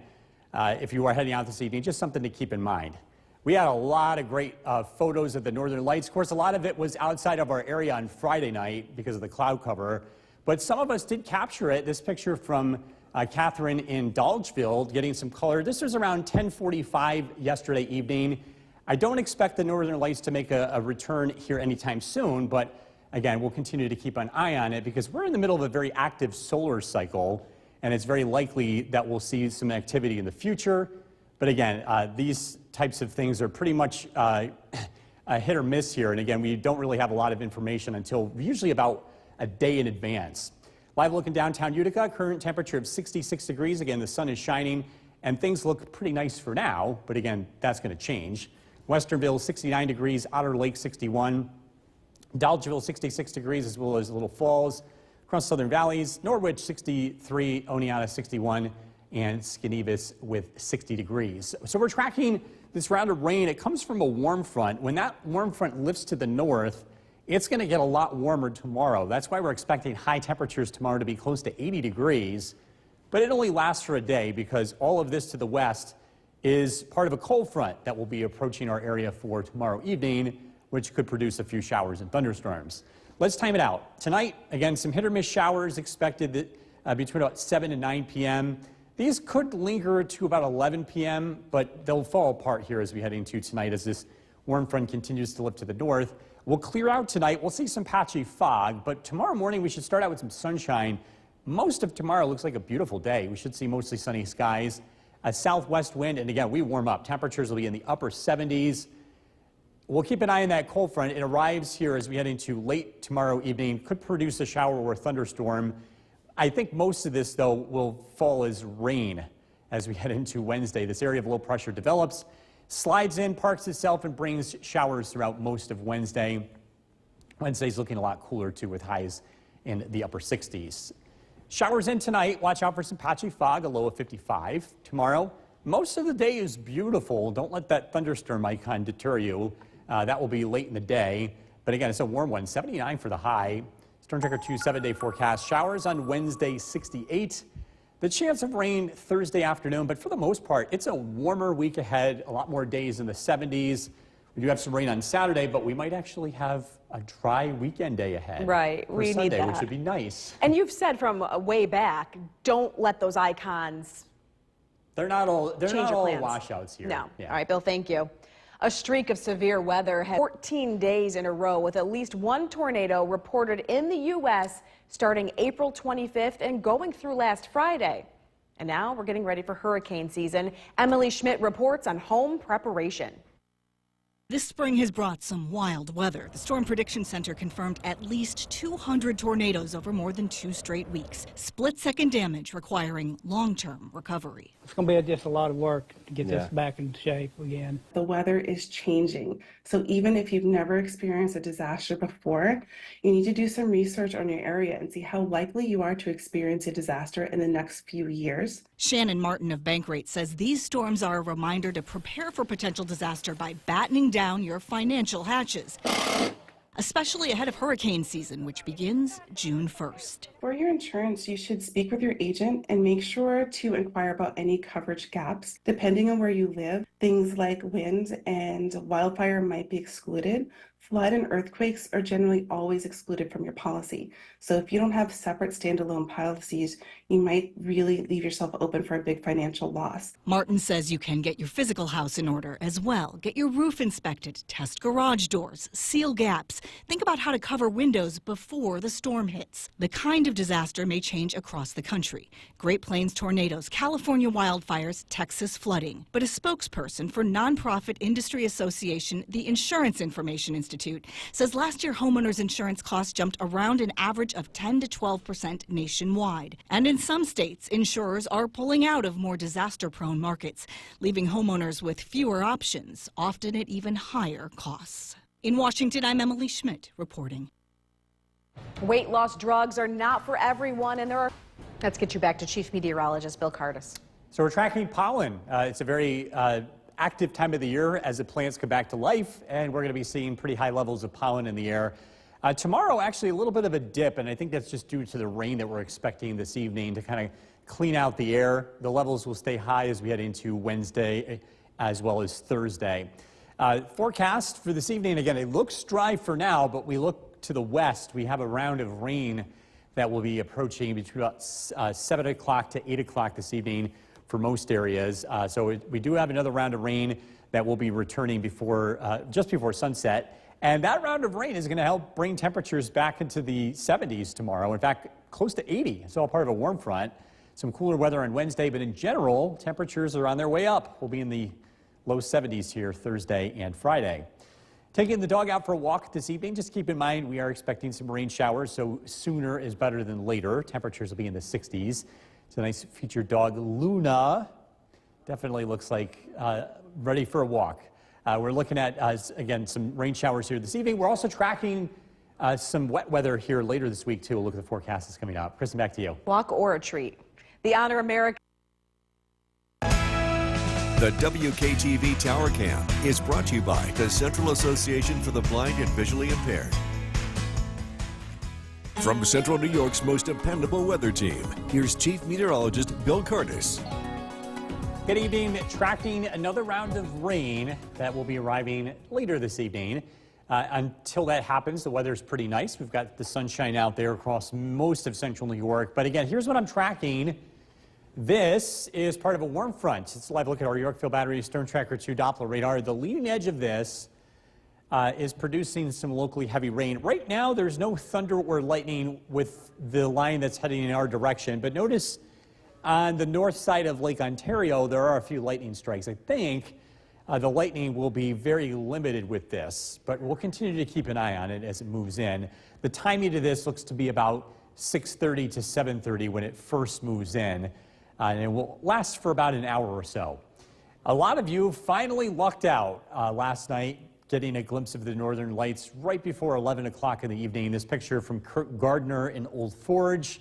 if you are heading out this evening, just something to keep in mind. We had a lot of great photos of the northern lights. Of course, a lot of it was outside of our area on Friday night because of the cloud cover. But some of us did capture it. This picture from Catherine in Dolgeville getting some color. This was around 10:45 yesterday evening. I don't expect the northern lights to make a return here anytime soon, but again, we'll continue to keep an eye on it because we're in the middle of a very active solar cycle, and it's very likely that we'll see some activity in the future. But again, these types of things are pretty much a hit or miss here. And again, we don't really have a lot of information until usually about a day in advance. Live look in downtown Utica, current temperature of 66 degrees. Again, the sun is shining and things look pretty nice for now, but again, that's going to change. Westernville, 69 degrees, Otter Lake, 61. Dolgeville, 66 degrees, as well as Little Falls. Across Southern Valleys, Norwich, 63, Oneonta, 61, and Skenevis with 60 degrees. So we're tracking this round of rain. It comes from a warm front. When that warm front lifts to the north, it's going to get a lot warmer tomorrow. That's why we're expecting high temperatures tomorrow to be close to 80 degrees. But it only lasts for a day because all of this to the west is part of a cold front that will be approaching our area for tomorrow evening, which could produce a few showers and thunderstorms. Let's time it out. Tonight, again, some hit or miss showers expected between about 7 and 9 p.m. These could linger to about 11 p.m., but they'll fall apart here as we head into tonight as this warm front continues to lift to the north. We'll clear out tonight. We'll see some patchy fog, but tomorrow morning we should start out with some sunshine. Most of tomorrow looks like a beautiful day. We should see mostly sunny skies, a southwest wind, and again, we warm up. Temperatures will be in the upper 70s. We'll keep an eye on that cold front. It arrives here as we head into late tomorrow evening. Could produce a shower or thunderstorm. I think most of this, though, will fall as rain as we head into Wednesday. This area of low pressure develops, slides in, parks itself, and brings showers throughout most of Wednesday. Wednesday's looking a lot cooler, too, with highs in the upper 60s. Showers in tonight. Watch out for some patchy fog, a low of 55. Tomorrow, most of the day is beautiful. Don't let that thunderstorm icon deter you. That will be late in the day. But again, it's a warm one, 79 for the high. Storm Tracker 2 7-day forecast. Showers on Wednesday, 68. The chance of rain Thursday afternoon, but for the most part, it's a warmer week ahead. A lot more days in the 70s. We do have some rain on Saturday, but we might actually have a dry weekend day ahead. Right, for we Sunday, need that. which would be nice. And you've said from way back, don't let those icons They're not all plans. washouts here. No. Yeah. All right, Bill, thank you. A streak of severe weather had 14 days in a row with at least one tornado reported in the U.S. starting April 25th and going through last Friday. And now we're getting ready for hurricane season. Emily Schmidt reports on home preparation. This spring has brought some wild weather. The Storm Prediction Center confirmed at least 200 tornadoes over more than 2 straight weeks. Split-second damage requiring long-term recovery. It's going to be just a lot of work to get this back in shape again. The weather is changing. So even if you've never experienced a disaster before, you need to do some research on your area and see how likely you are to experience a disaster in the next few years. Shannon Martin of Bankrate says these storms are a reminder to prepare for potential disaster by battening down your financial hatches, especially ahead of hurricane season, which begins June 1st. For your insurance, you should speak with your agent and make sure to inquire about any coverage gaps. Depending on where you live, things like wind and wildfire might be excluded. Flood and earthquakes are generally always excluded from your policy. So if you don't have separate standalone policies, you might really leave yourself open for a big financial loss. Martin says you can get your physical house in order as well. Get your roof inspected, test garage doors, seal gaps. Think about how to cover windows before the storm hits. The kind of disaster may change across the country. Great Plains tornadoes, California wildfires, Texas flooding. But a spokesperson for nonprofit industry association, the Insurance Information Institute, says last year homeowners insurance costs jumped around an average of 10 to 12% nationwide. And in some states, insurers are pulling out of more disaster-prone markets, leaving homeowners with fewer options, often at even higher costs. In Washington, I'm Emily Schmidt reporting. Weight loss drugs are not for everyone, and there are... Let's get you back to Chief Meteorologist Bill Cardis. So we're tracking pollen. It's a very active time of the year as the plants come back to life, and we're going to be seeing pretty high levels of pollen in the air. Tomorrow, actually, a little bit of a dip, and I think that's just due to the rain that we're expecting this evening to kind of clean out the air. The levels will stay high as we head into Wednesday as well as Thursday. Forecast for this evening, again, it looks dry for now, but we look to the west. We have a round of rain that will be approaching between about 7 o'clock to 8 o'clock this evening. for most areas. We do have another round of rain that will be returning just before sunset. And that round of rain is going to help bring temperatures back into the 70s tomorrow. In fact, close to 80. It's all part of a warm front. Some cooler weather on Wednesday, but in general, temperatures are on their way up. We'll be in the low 70s here Thursday and Friday. Taking the dog out for a walk this evening, just keep in mind we are expecting some rain showers, so sooner is better than later. Temperatures will be in the 60s. It's a nice featured dog, Luna. Definitely looks like ready for a walk. We're looking at, again, some rain showers here this evening. We're also tracking some wet weather here later this week, too. We'll look at the forecast that's coming up. Kristen, back to you. Walk or a treat. The Honor America. The WKTV Tower Cam is brought to you by the Central Association for the Blind and Visually Impaired. From Central New York's most dependable weather team, here's Chief Meteorologist Bill Curtis. Good evening. Tracking another round of rain that will be arriving later this evening. Until that happens, the weather's pretty nice. We've got the sunshine out there across most of central New York. But again, here's what I'm tracking. This is part of a warm front. It's a live look at our Yorkville Battery Stern Tracker 2 Doppler radar. The leading edge of this is producing some locally heavy rain. Right now, there's no thunder or lightning with the line that's heading in our direction. But notice on the north side of Lake Ontario, there are a few lightning strikes. I think the lightning will be very limited with this, but we'll continue to keep an eye on it as it moves in. The timing of this looks to be about 6:30 to 7:30 when it first moves in, and it will last for about an hour or so. A lot of you finally lucked out last night, getting a glimpse of the Northern Lights right before 11 o'clock in the evening. This picture from Kirk Gardner in Old Forge.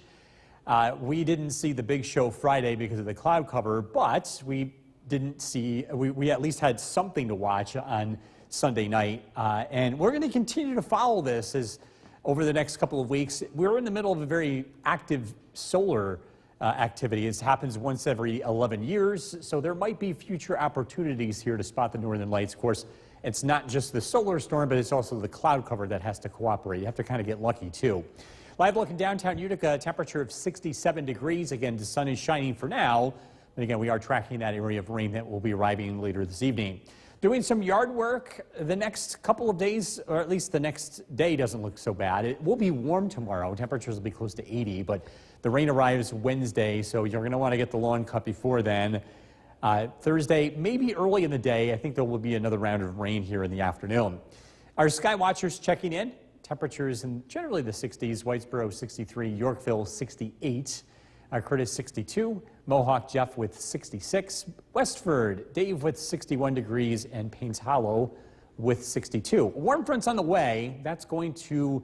We didn't see the big show Friday because of the cloud cover, but we at least had something to watch on Sunday night. And we're going to continue to follow this as over the next couple of weeks. We're in the middle of a very active solar activity. It happens once every 11 years, so there might be future opportunities here to spot the Northern Lights. Of course, it's not just the solar storm, but it's also the cloud cover that has to cooperate. You have to kind of get lucky, too. Live look in downtown Utica, temperature of 67 degrees. Again, the sun is shining for now. And again, we are tracking that area of rain that will be arriving later this evening. Doing some yard work the next couple of days, or at least the next day doesn't look so bad. It will be warm tomorrow. Temperatures will be close to 80, but the rain arrives Wednesday, so you're going to want to get the lawn cut before then. Thursday, maybe early in the day, I think there will be another round of rain here in the afternoon. Our sky watchers checking in. Temperatures in generally the 60s, Whitesboro 63, Yorkville 68, Curtis 62, Mohawk Jeff with 66, Westford Dave with 61 degrees, and Paynes Hollow with 62. Warm front's on the way. That's going to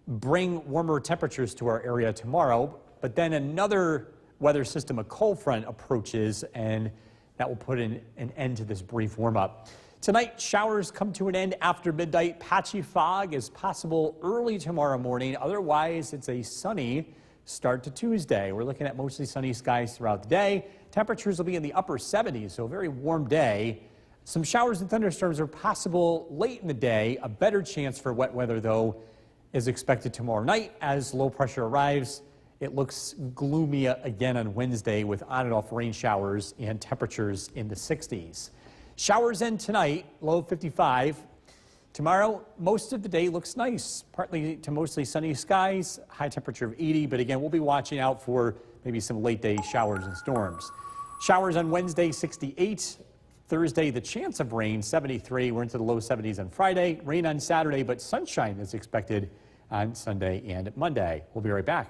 bring warmer temperatures to our area tomorrow, but then another weather system, a cold front, approaches, and that will put an end to this brief warm-up. Tonight, showers come to an end after midnight. Patchy fog is possible early tomorrow morning. Otherwise, it's a sunny start to Tuesday. We're looking at mostly sunny skies throughout the day. Temperatures will be in the upper 70s, so a very warm day. Some showers and thunderstorms are possible late in the day. A better chance for wet weather, though, is expected tomorrow night as low pressure arrives. It looks gloomy again on Wednesday with on and off rain showers and temperatures in the 60s. Showers end tonight, low 55. Tomorrow, most of the day looks nice, partly to mostly sunny skies, high temperature of 80. But again, we'll be watching out for maybe some late day showers and storms. Showers on Wednesday, 68. Thursday, the chance of rain, 73. We're into the low 70s on Friday. Rain on Saturday, but sunshine is expected on Sunday and Monday. We'll be right back.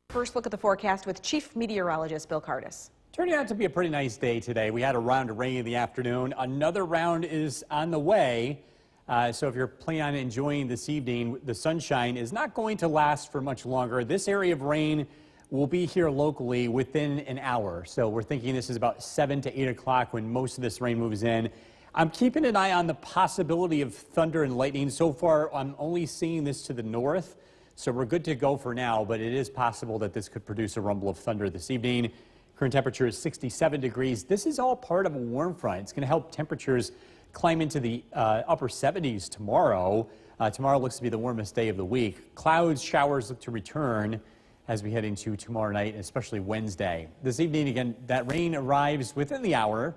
First look at the forecast with Chief Meteorologist Bill Curtis. Turning out to be a pretty nice day today. We had a round of rain in the afternoon. Another round is on the way. So if you're planning on enjoying this evening, the sunshine is not going to last for much longer. This area of rain will be here locally within an hour. So we're thinking this is about 7 to 8 o'clock when most of this rain moves in. I'm keeping an eye on the possibility of thunder and lightning. So far, I'm only seeing this to the north. So we're good to go for now, but it is possible that this could produce a rumble of thunder this evening. Current temperature is 67 degrees. This is all part of a warm front. It's going to help temperatures climb into the upper 70s tomorrow. Tomorrow looks to be the warmest day of the week. Clouds, showers look to return. as we head into tomorrow night, and especially Wednesday. This evening, again, that rain arrives within the hour.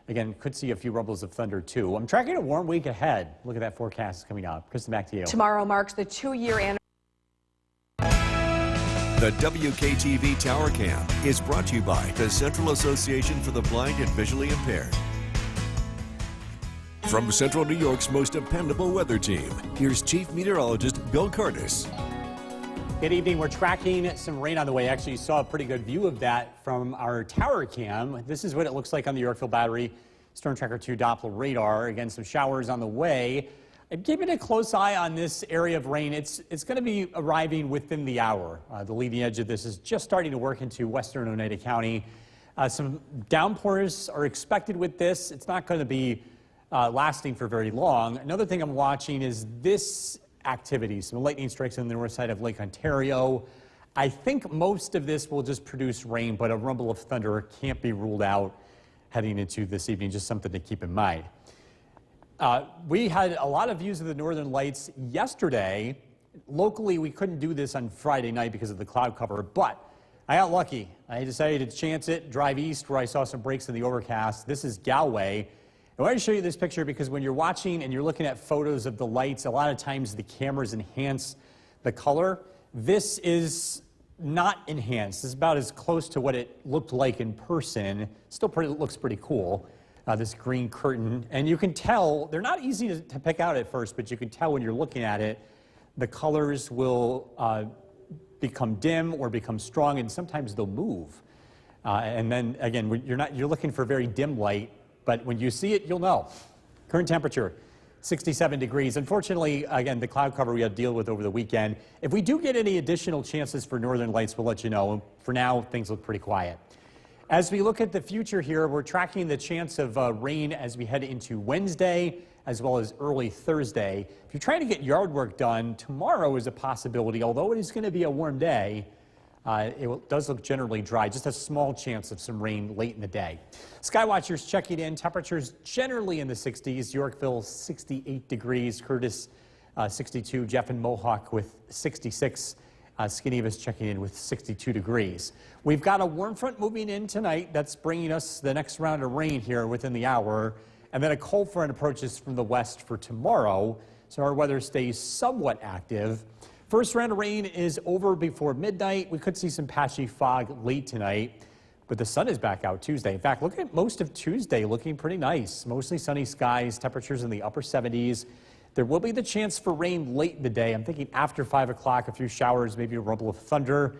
Again, could see a few rumbles of thunder, too. I'm tracking a warm week ahead. Look at that forecast coming up. Kristen, back to you. Tomorrow marks the 2-year anniversary. The WKTV Tower Cam is brought to you by the Central Association for the Blind and Visually Impaired. From Central New York's most dependable weather team, here's Chief Meteorologist Bill Curtis. Good evening. We're tracking some rain on the way. Actually, you saw a pretty good view of that from our tower cam. This is what it looks like on the Yorkville Battery Storm Tracker 2 Doppler radar. Again, some showers on the way. I'm keeping a close eye on this area of rain. It's going to be arriving within the hour. The leading edge of this is just starting to work into western Oneida County. Some downpours are expected with this. It's not going to be lasting for very long. Another thing I'm watching is this activity. Some lightning strikes on the north side of Lake Ontario. I think most of this will just produce rain, but a rumble of thunder can't be ruled out heading into this evening. Just something to keep in mind. We had a lot of views of the northern lights yesterday. Locally, we couldn't do this on Friday night because of the cloud cover, but I got lucky. I decided to chance it, drive east where I saw some breaks in the overcast. This is Galway. I want to show you this picture because when you're watching and you're looking at photos of the lights, a lot of times the cameras enhance the color. This is not enhanced. This is about as close to what it looked like in person. Still looks pretty cool, this green curtain. And you can tell, they're not easy to pick out at first, but you can tell when you're looking at it, the colors will become dim or become strong, and sometimes they'll move. And then again, you're looking for very dim light, but when you see it, you'll know. Current temperature, 67 degrees. Unfortunately, again, the cloud cover we had to deal with over the weekend. If we do get any additional chances for northern lights, we'll let you know. For now, things look pretty quiet. As we look at the future here, we're tracking the chance of rain as we head into Wednesday, as well as early Thursday. If you're trying to get yard work done, tomorrow is a possibility. Although it is going to be a warm day, it does look generally dry, just a small chance of some rain late in the day. Skywatchers checking in, temperatures generally in the 60s, Yorkville 68 degrees, Curtis 62, Jeff and Mohawk with 66, Skinevus checking in with 62 degrees. We've got a warm front moving in tonight that's bringing us the next round of rain here within the hour, and then a cold front approaches from the west for tomorrow, so our weather stays somewhat active. First round of rain is over before midnight. We could see some patchy fog late tonight, but the sun is back out Tuesday. In fact, look at most of Tuesday looking pretty nice. Mostly sunny skies, temperatures in the upper 70s. There will be the chance for rain late in the day. I'm thinking after 5 o'clock, a few showers, maybe a rumble of thunder.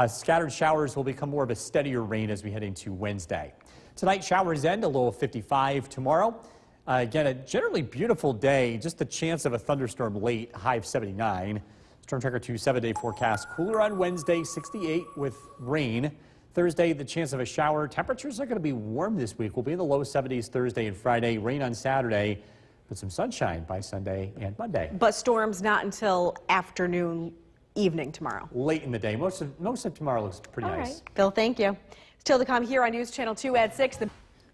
Scattered showers will become more of a steadier rain as we head into Wednesday. Tonight, showers end, a low of 55. Tomorrow, again, a generally beautiful day, just the chance of a thunderstorm late, high of 79. Storm Tracker 2 7-day forecast. Cooler on Wednesday, 68 with rain. Thursday, the chance of a shower. Temperatures are going to be warm this week. We'll be in the low 70s Thursday and Friday. Rain on Saturday, but some sunshine by Sunday and Monday. But storms not until afternoon, evening tomorrow. Late in the day. Most of tomorrow looks pretty nice. Right. Bill, thank you. Still to come here on News Channel 2 at 6.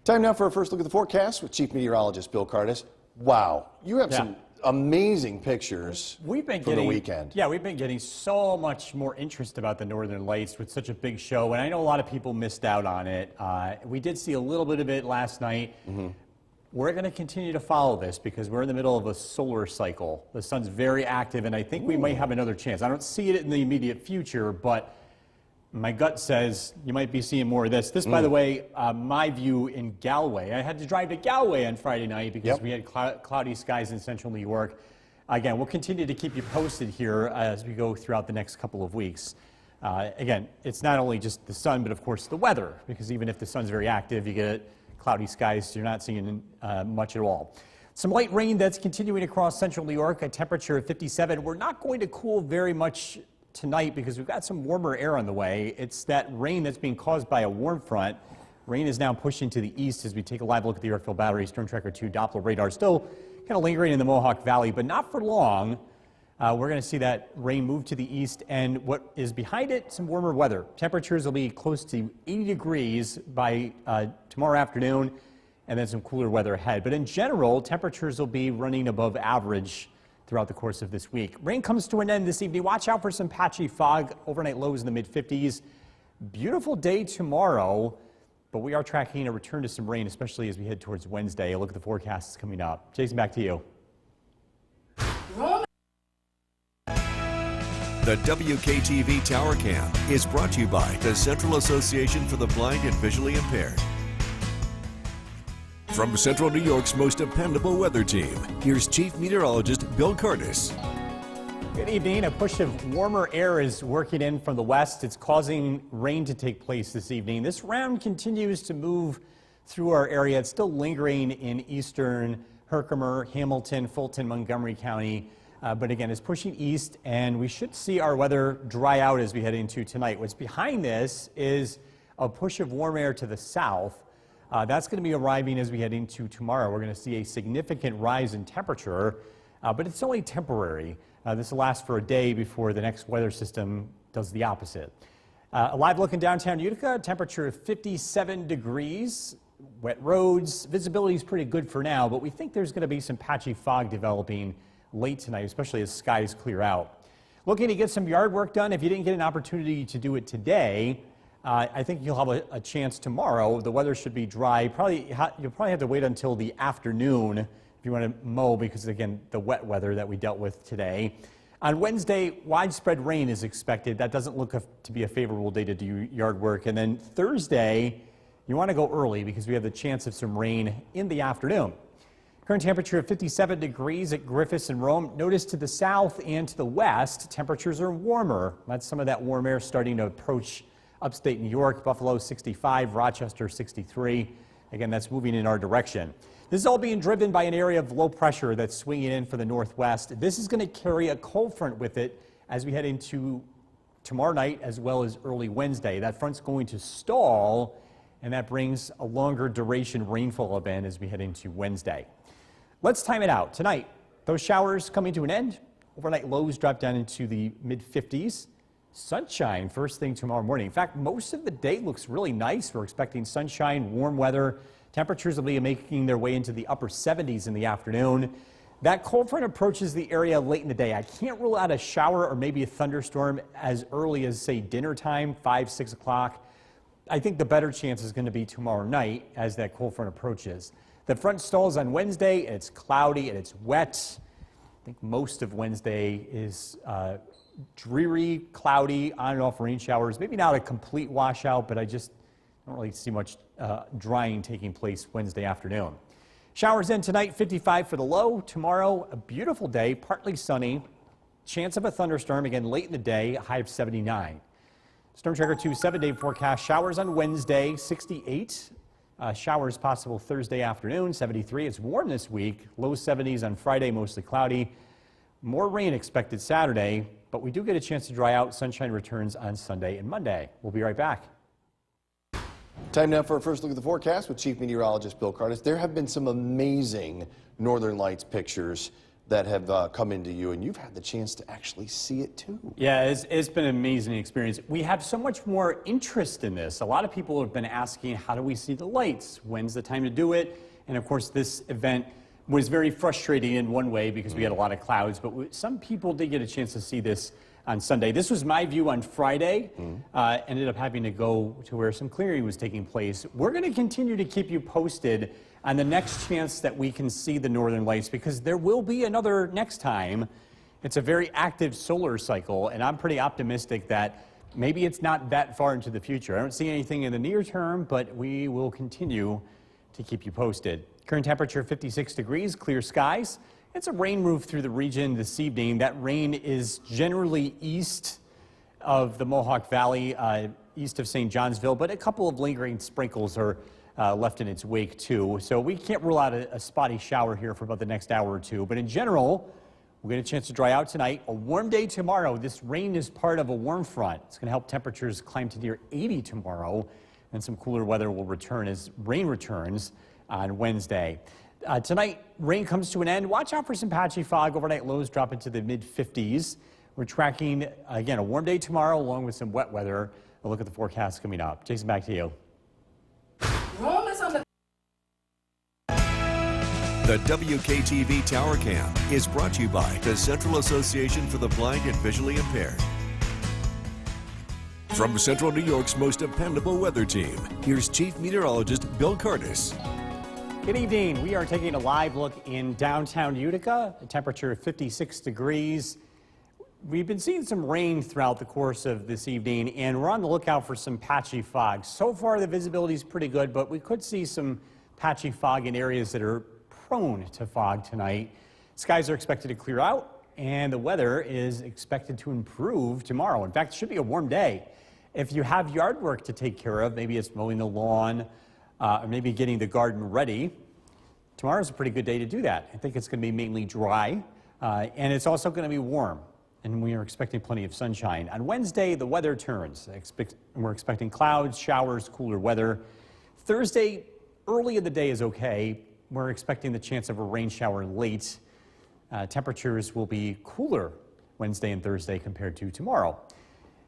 Time now for a first look at the forecast with Chief Meteorologist Bill Curtis. Wow, you have some amazing pictures from the weekend. Yeah, we've been getting so much more interest about the Northern Lights with such a big show, and I know a lot of people missed out on it. We did see a little bit of it last night. We're going to continue to follow this because we're in the middle of a solar cycle. The sun's very active, and I think we might have another chance. I don't see it in the immediate future, but my gut says you might be seeing more of this. This, by the way, my view in Galway. I had to drive to Galway on Friday night because we had cloudy skies in central New York. Again, we'll continue to keep you posted here as we go throughout the next couple of weeks. Again, it's not only just the sun, but of course the weather, because even if the sun's very active, you get cloudy skies, so you're not seeing much at all. Some light rain that's continuing across central New York, a temperature of 57. We're not going to cool very much tonight because we've got some warmer air on the way. It's that rain that's being caused by a warm front. Rain is now pushing to the east as we take a live look at the Yorkville Battery Storm Tracker 2 Doppler radar. Still kind of lingering in the Mohawk Valley, but not for long. We're going to see that rain move to the east, and what is behind it, some warmer weather. Temperatures will be close to 80 degrees by tomorrow afternoon, and then some cooler weather ahead. But in general, temperatures will be running above average throughout the course of this week. Rain comes to an end this evening. Watch out for some patchy fog. Overnight lows in the mid-50s. Beautiful day tomorrow, but we are tracking a return to some rain, especially as we head towards Wednesday. A look at the forecasts coming up. Jason, back to you. The WKTV Tower Cam is brought to you by the Central Association for the Blind and Visually Impaired. From Central New York's most dependable weather team, here's Chief Meteorologist Bill Curtis. Good evening. A push of warmer air is working in from the west. It's causing rain to take place this evening. This round continues to move through our area. It's still lingering in eastern Herkimer, Hamilton, Fulton, Montgomery County. But again, it's pushing east, and we should see our weather dry out as we head into tonight. What's behind this is a push of warm air to the south. That's going to be arriving as we head into tomorrow. We're going to see a significant rise in temperature, but it's only temporary. This will last for a day before the next weather system does the opposite. A live look in downtown Utica, temperature of 57 degrees, wet roads. Visibility is pretty good for now, but we think there's going to be some patchy fog developing late tonight, especially as skies clear out. Looking to get some yard work done. If you didn't get an opportunity to do it today, I think you'll have a chance tomorrow. The weather should be dry. You'll probably have to wait until the afternoon if you want to mow, because again, the wet weather that we dealt with today. On Wednesday, widespread rain is expected. That doesn't look to be a favorable day to do yard work. And then Thursday, you want to go early because we have the chance of some rain in the afternoon. Current temperature of 57 degrees at Griffiths and Rome. Notice to the south and to the west, temperatures are warmer. That's some of that warm air starting to approach upstate New York. Buffalo 65, Rochester 63. Again, that's moving in our direction. This is all being driven by an area of low pressure that's swinging in from the northwest. This is going to carry a cold front with it as we head into tomorrow night as well as early Wednesday. That front's going to stall, and that brings a longer duration rainfall event as we head into Wednesday. Let's time it out. Tonight, those showers coming to an end. Overnight lows drop down into the mid-50s. Sunshine first thing tomorrow morning. In fact, most of the day looks really nice. We're expecting sunshine, warm weather. Temperatures will be making their way into the upper 70s in the afternoon. That cold front approaches the area late in the day. I can't rule out a shower or maybe a thunderstorm as early as, say, dinner time, 5, 6 o'clock. I think the better chance is going to be tomorrow night as that cold front approaches. The front stalls on Wednesday. It's cloudy and it's wet. I think most of Wednesday is dreary, cloudy, on and off rain showers. Maybe not a complete washout, but I just don't really see much drying taking place Wednesday afternoon. Showers in tonight, 55 for the low. Tomorrow, a beautiful day, partly sunny. Chance of a thunderstorm again late in the day, a high of 79. Storm Tracker 2 7-day forecast. Showers on Wednesday, 68. Showers possible Thursday afternoon, 73. It's warm this week. Low 70s on Friday, mostly cloudy. More rain expected Saturday, but we do get a chance to dry out. Sunshine returns on Sunday and Monday. We'll be right back. Time now for a first look at the forecast with Chief Meteorologist Bill Curtis. There have been some amazing Northern Lights pictures that have come into you, and you've had the chance to actually see it too. Yeah, it's been an amazing experience. We have so much more interest in this. A lot of people have been asking, how do we see the lights? When's the time to do it? And of course, this event was very frustrating in one way because we had a lot of clouds, but some people did get a chance to see this on Sunday. This was my view on Friday. Ended up having to go to where some clearing was taking place. We're going to continue to keep you posted on the next chance that we can see the Northern Lights, because there will be another next time. It's a very active solar cycle, and I'm pretty optimistic that maybe it's not that far into the future. I don't see anything in the near term, but we will continue to keep you posted. Current temperature 56 degrees, clear skies. It's a rain move through the region this evening. That rain is generally east of the Mohawk Valley, east of St. Johnsville, but a couple of lingering sprinkles are left in its wake too. So we can't rule out a spotty shower here for about the next hour or two. But in general, we'll get a chance to dry out tonight. A warm day tomorrow. This rain is part of a warm front. It's going to help temperatures climb to near 80 tomorrow, and some cooler weather will return as rain returns on Wednesday. Tonight, rain comes to an end. Watch out for some patchy fog. Overnight lows drop into the mid-50s. We're tracking, again, a warm day tomorrow along with some wet weather. A look at the forecast coming up. Jason, back to you. The The WKTV Tower Cam is brought to you by the Central Association for the Blind and Visually Impaired. From Central New York's most dependable weather team, here's Chief Meteorologist Bill Curtis. Good evening. We are taking a live look in downtown Utica. A temperature of 56 degrees. We've been seeing some rain throughout the course of this evening, and we're on the lookout for some patchy fog. So far, the visibility is pretty good, but we could see some patchy fog in areas that are prone to fog tonight. Skies are expected to clear out, and the weather is expected to improve tomorrow. In fact, it should be a warm day. If you have yard work to take care of, maybe it's mowing the lawn, or maybe getting the garden ready, tomorrow's a pretty good day to do that. I think it's going to be mainly dry, and it's also going to be warm, and we are expecting plenty of sunshine. On Wednesday, the weather turns. We're expecting clouds, showers, cooler weather. Thursday, early in the day is okay. We're expecting the chance of a rain shower late. Temperatures will be cooler Wednesday and Thursday compared to tomorrow.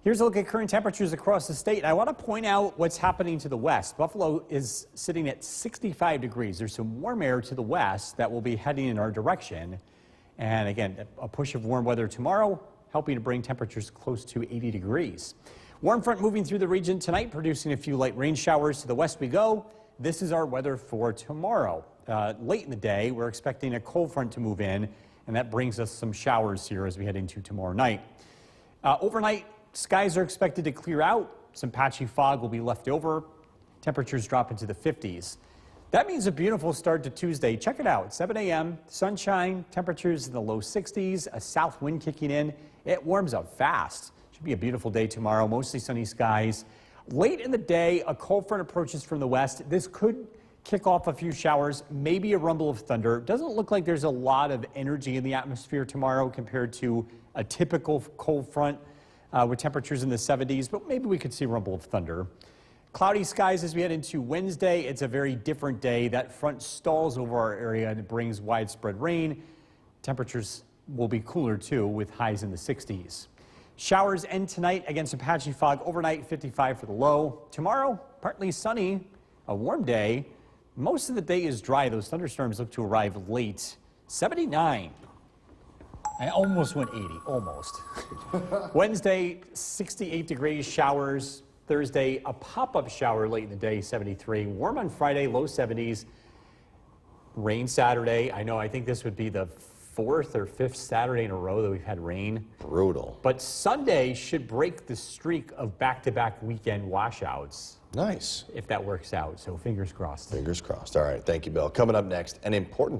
Here's a look at current temperatures across the state. I want to point out what's happening to the west. Buffalo is sitting at 65 degrees. There's some warm air to the west that will be heading in our direction. And again, a push of warm weather tomorrow, helping to bring temperatures close to 80 degrees. Warm front moving through the region tonight, producing a few light rain showers. To the west we go. This is our weather for tomorrow. Late in the day, we're expecting a cold front to move in, and that brings us some showers here as we head into tomorrow night. Overnight, skies are expected to clear out. Some patchy fog will be left over. Temperatures drop into the 50s. That means a beautiful start to Tuesday. Check it out. 7 a.m., sunshine, temperatures in the low 60s, a south wind kicking in. It warms up fast. Should be a beautiful day tomorrow, mostly sunny skies. Late in the day, a cold front approaches from the west. This could kick off a few showers, maybe a rumble of thunder. Doesn't look like there's a lot of energy in the atmosphere tomorrow compared to a typical cold front with temperatures in the 70s, but maybe we could see a rumble of thunder. Cloudy skies as we head into Wednesday. It's a very different day. That front stalls over our area and it brings widespread rain. Temperatures will be cooler too, with highs in the 60s. Showers end tonight, again some patchy fog overnight, 55 for the low. Tomorrow, partly sunny, a warm day. Most of the day is dry. Those thunderstorms look to arrive late. 79. I almost went 80, almost. Wednesday, 68 degrees, showers. Thursday, a pop-up shower late in the day, 73. Warm on Friday, low 70s. Rain Saturday. I think this would be the 4th or 5th Saturday in a row that we've had rain. Brutal. But Sunday should break the streak of back-to-back weekend washouts. Nice. If that works out, so fingers crossed. Fingers crossed. All right, thank you, Bill. Coming up next, an important